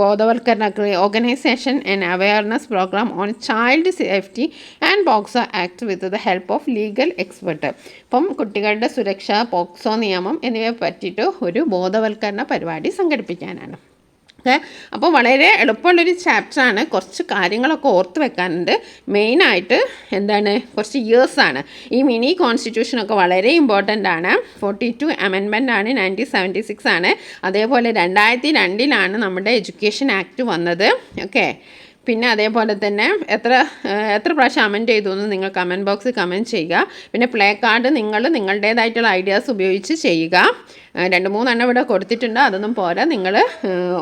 ബോധവൽക്കരണ organisation and awareness programme on child safety and POCSO act with the help of legal expert. ഇപ്പം കുട്ടികളുടെ സുരക്ഷ, പോക്സോ നിയമം എന്നിവയെ പറ്റിയിട്ട് ഒരു ബോധവൽക്കരണ പരിപാടി സംഘടിപ്പിക്കാനാണ്. അപ്പോൾ വളരെ എളുപ്പമുള്ളൊരു ചാപ്റ്ററാണ്. കുറച്ച് കാര്യങ്ങളൊക്കെ ഓർത്ത് വെക്കാനുണ്ട്. മെയിനായിട്ട് എന്താണ്, കുറച്ച് ഇയേഴ്സാണ്. ഈ മിനി കോൺസ്റ്റിറ്റ്യൂഷനൊക്കെ വളരെ ഇമ്പോർട്ടൻ്റ് ആണ്. 42 അമെൻമെൻ്റ് ആണ്, 1976 ആണ്. അതേപോലെ 2002 നമ്മുടെ എഡ്യൂക്കേഷൻ ആക്ട് വന്നത്. ഓക്കെ, പിന്നെ അതേപോലെ തന്നെ എത്ര പ്രാവശ്യം അമെൻറ്റ് ചെയ്തു എന്ന് നിങ്ങൾ കമൻറ്റ് ബോക്സിൽ കമൻറ്റ് ചെയ്യുക. പിന്നെ പ്ലേ കാർഡ് നിങ്ങൾ നിങ്ങളുടേതായിട്ടുള്ള ഐഡിയാസ് ഉപയോഗിച്ച് ചെയ്യുക. 2-3 എണ്ണം ഇവിടെ കൊടുത്തിട്ടുണ്ട്, അതൊന്നും പോരാ, നിങ്ങൾ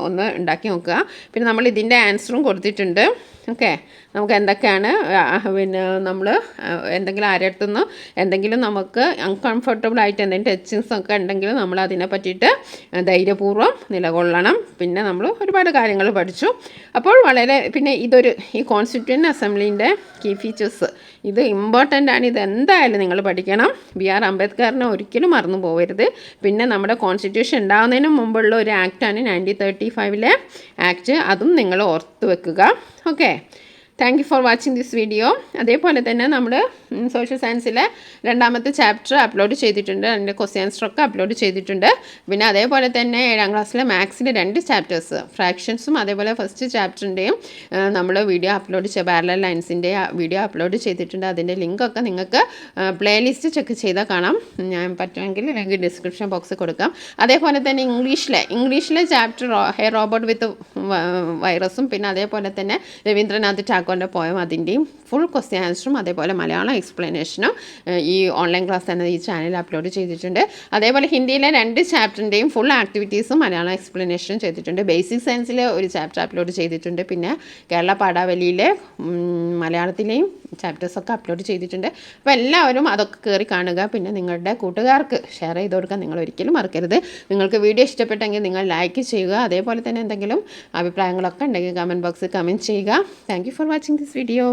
ഒന്ന് ഉണ്ടാക്കി നോക്കുക. പിന്നെ നമ്മൾ ഇതിൻ്റെ ആൻസറും കൊടുത്തിട്ടുണ്ട്. ഓക്കെ, നമുക്ക് എന്തൊക്കെയാണ് പിന്നെ നമ്മൾ എന്തെങ്കിലും ആരെടുത്തുനിന്ന് എന്തെങ്കിലും നമുക്ക് അൺകംഫർട്ടബിൾ ആയിട്ട് എന്തെങ്കിലും ടച്ചിങ്സ് ഒക്കെ ഉണ്ടെങ്കിൽ നമ്മൾ അതിനെ പറ്റിയിട്ട് ധൈര്യപൂർവ്വം നിലകൊള്ളണം. പിന്നെ നമ്മൾ ഒരുപാട് കാര്യങ്ങൾ പഠിച്ചു. അപ്പോൾ പിന്നെ ഈ കോൺസ്റ്റിറ്റ്യൂവൻ്റ് അസംബ്ലീൻ്റെ കീ ഫീച്ചേഴ്സ് ഇത് ഇമ്പോർട്ടൻ്റ് ആണ്. ഇത് എന്തായാലും നിങ്ങൾ പഠിക്കണം. BR അംബേദ്കറിനെ ഒരിക്കലും മറന്നു പോകരുത്. പിന്നെ നമ്മുടെ കോൺസ്റ്റിറ്റ്യൂഷൻ ഉണ്ടാകുന്നതിന് മുമ്പുള്ള ഒരു ആക്റ്റാണ് 1935 ആക്ട്, അതും നിങ്ങൾ ഓർത്ത് വെക്കുക. Okay, thank you for watching this video. അതേപോലെ തന്നെ നമ്മൾ സോഷ്യൽ സയൻസിലെ 2ാമത്തെ ചാപ്റ്റർ അപ്ലോഡ് ചെയ്തിട്ടുണ്ട്, അതിൻ്റെ ക്വസ്റ്റ്യൻ ആൻസറൊക്കെ അപ്ലോഡ് ചെയ്തിട്ടുണ്ട്. പിന്നെ അതേപോലെ തന്നെ 7ാം ക്ലാസ്സിലെ മാത്സിലെ 2 ചാപ്റ്റേഴ്സ്, ഫ്രാക്ഷൻസും അതേപോലെ ഫസ്റ്റ് ചാപ്റ്ററിൻ്റെയും നമ്മൾ വീഡിയോ അപ്ലോഡ് പാരലൽ ലൈൻസിൻ്റെ വീഡിയോ അപ്ലോഡ് ചെയ്തിട്ടുണ്ട്. അതിൻ്റെ ലിങ്കൊക്കെ നിങ്ങൾക്ക് പ്ലേലിസ്റ്റ് ചെക്ക് ചെയ്താൽ കാണാം. ഞാൻ പറ്റുമെങ്കിൽ ലിങ്ക് ഡിസ്ക്രിപ്ഷൻ ബോക്സിൽ കൊടുക്കാം. അതേപോലെ തന്നെ ഇംഗ്ലീഷിലെ ചാപ്റ്റർ ഹെയർ റോബോട്ട് വിത്ത് വൈറസും, പിന്നെ അതേപോലെ തന്നെ രവീന്ദ്രനാഥ് ടാഗോറിൻ്റെ പോയം, അതിൻ്റെയും ഫുൾ ക്വസ്റ്റ്യൻ ആൻസറും അതേപോലെ മലയാളം എക്സ്പ്ലനേഷനും ഈ ഓൺലൈൻ ക്ലാസ് തന്നെ ഈ ചാനലിൽ അപ്ലോഡ് ചെയ്തിട്ടുണ്ട്. അതേപോലെ ഹിന്ദിയിലെ 2 ചാപ്റ്ററിൻ്റെയും ഫുൾ ആക്ടിവിറ്റീസും മലയാളം എക്സ്പ്ലനേഷനും ചെയ്തിട്ടുണ്ട്. ബേസിക് സയൻസിൽ ഒരു ചാപ്റ്റർ അപ്ലോഡ് ചെയ്തിട്ടുണ്ട്. പിന്നെ കേരള പാഠാവലിയിലെ മലയാളത്തിലെയും ചാപ്റ്റേഴ്സൊക്കെ അപ്ലോഡ് ചെയ്തിട്ടുണ്ട്. അപ്പോൾ എല്ലാവരും അതൊക്കെ കയറി കാണുക. പിന്നെ നിങ്ങളുടെ കൂട്ടുകാർക്ക് ഷെയർ ചെയ്ത് കൊടുക്കാൻ നിങ്ങൾ ഒരിക്കലും മറക്കരുത്. നിങ്ങൾക്ക് വീഡിയോ ഇഷ്ടപ്പെട്ടെങ്കിൽ നിങ്ങൾ ലൈക്ക് ചെയ്യുക. അതേപോലെ തന്നെ എന്തെങ്കിലും അഭിപ്രായങ്ങളൊക്കെ ഉണ്ടെങ്കിൽ കമൻറ്റ് ബോക്സിൽ കമൻറ്റ് ചെയ്യുക. Thank you for watching this video.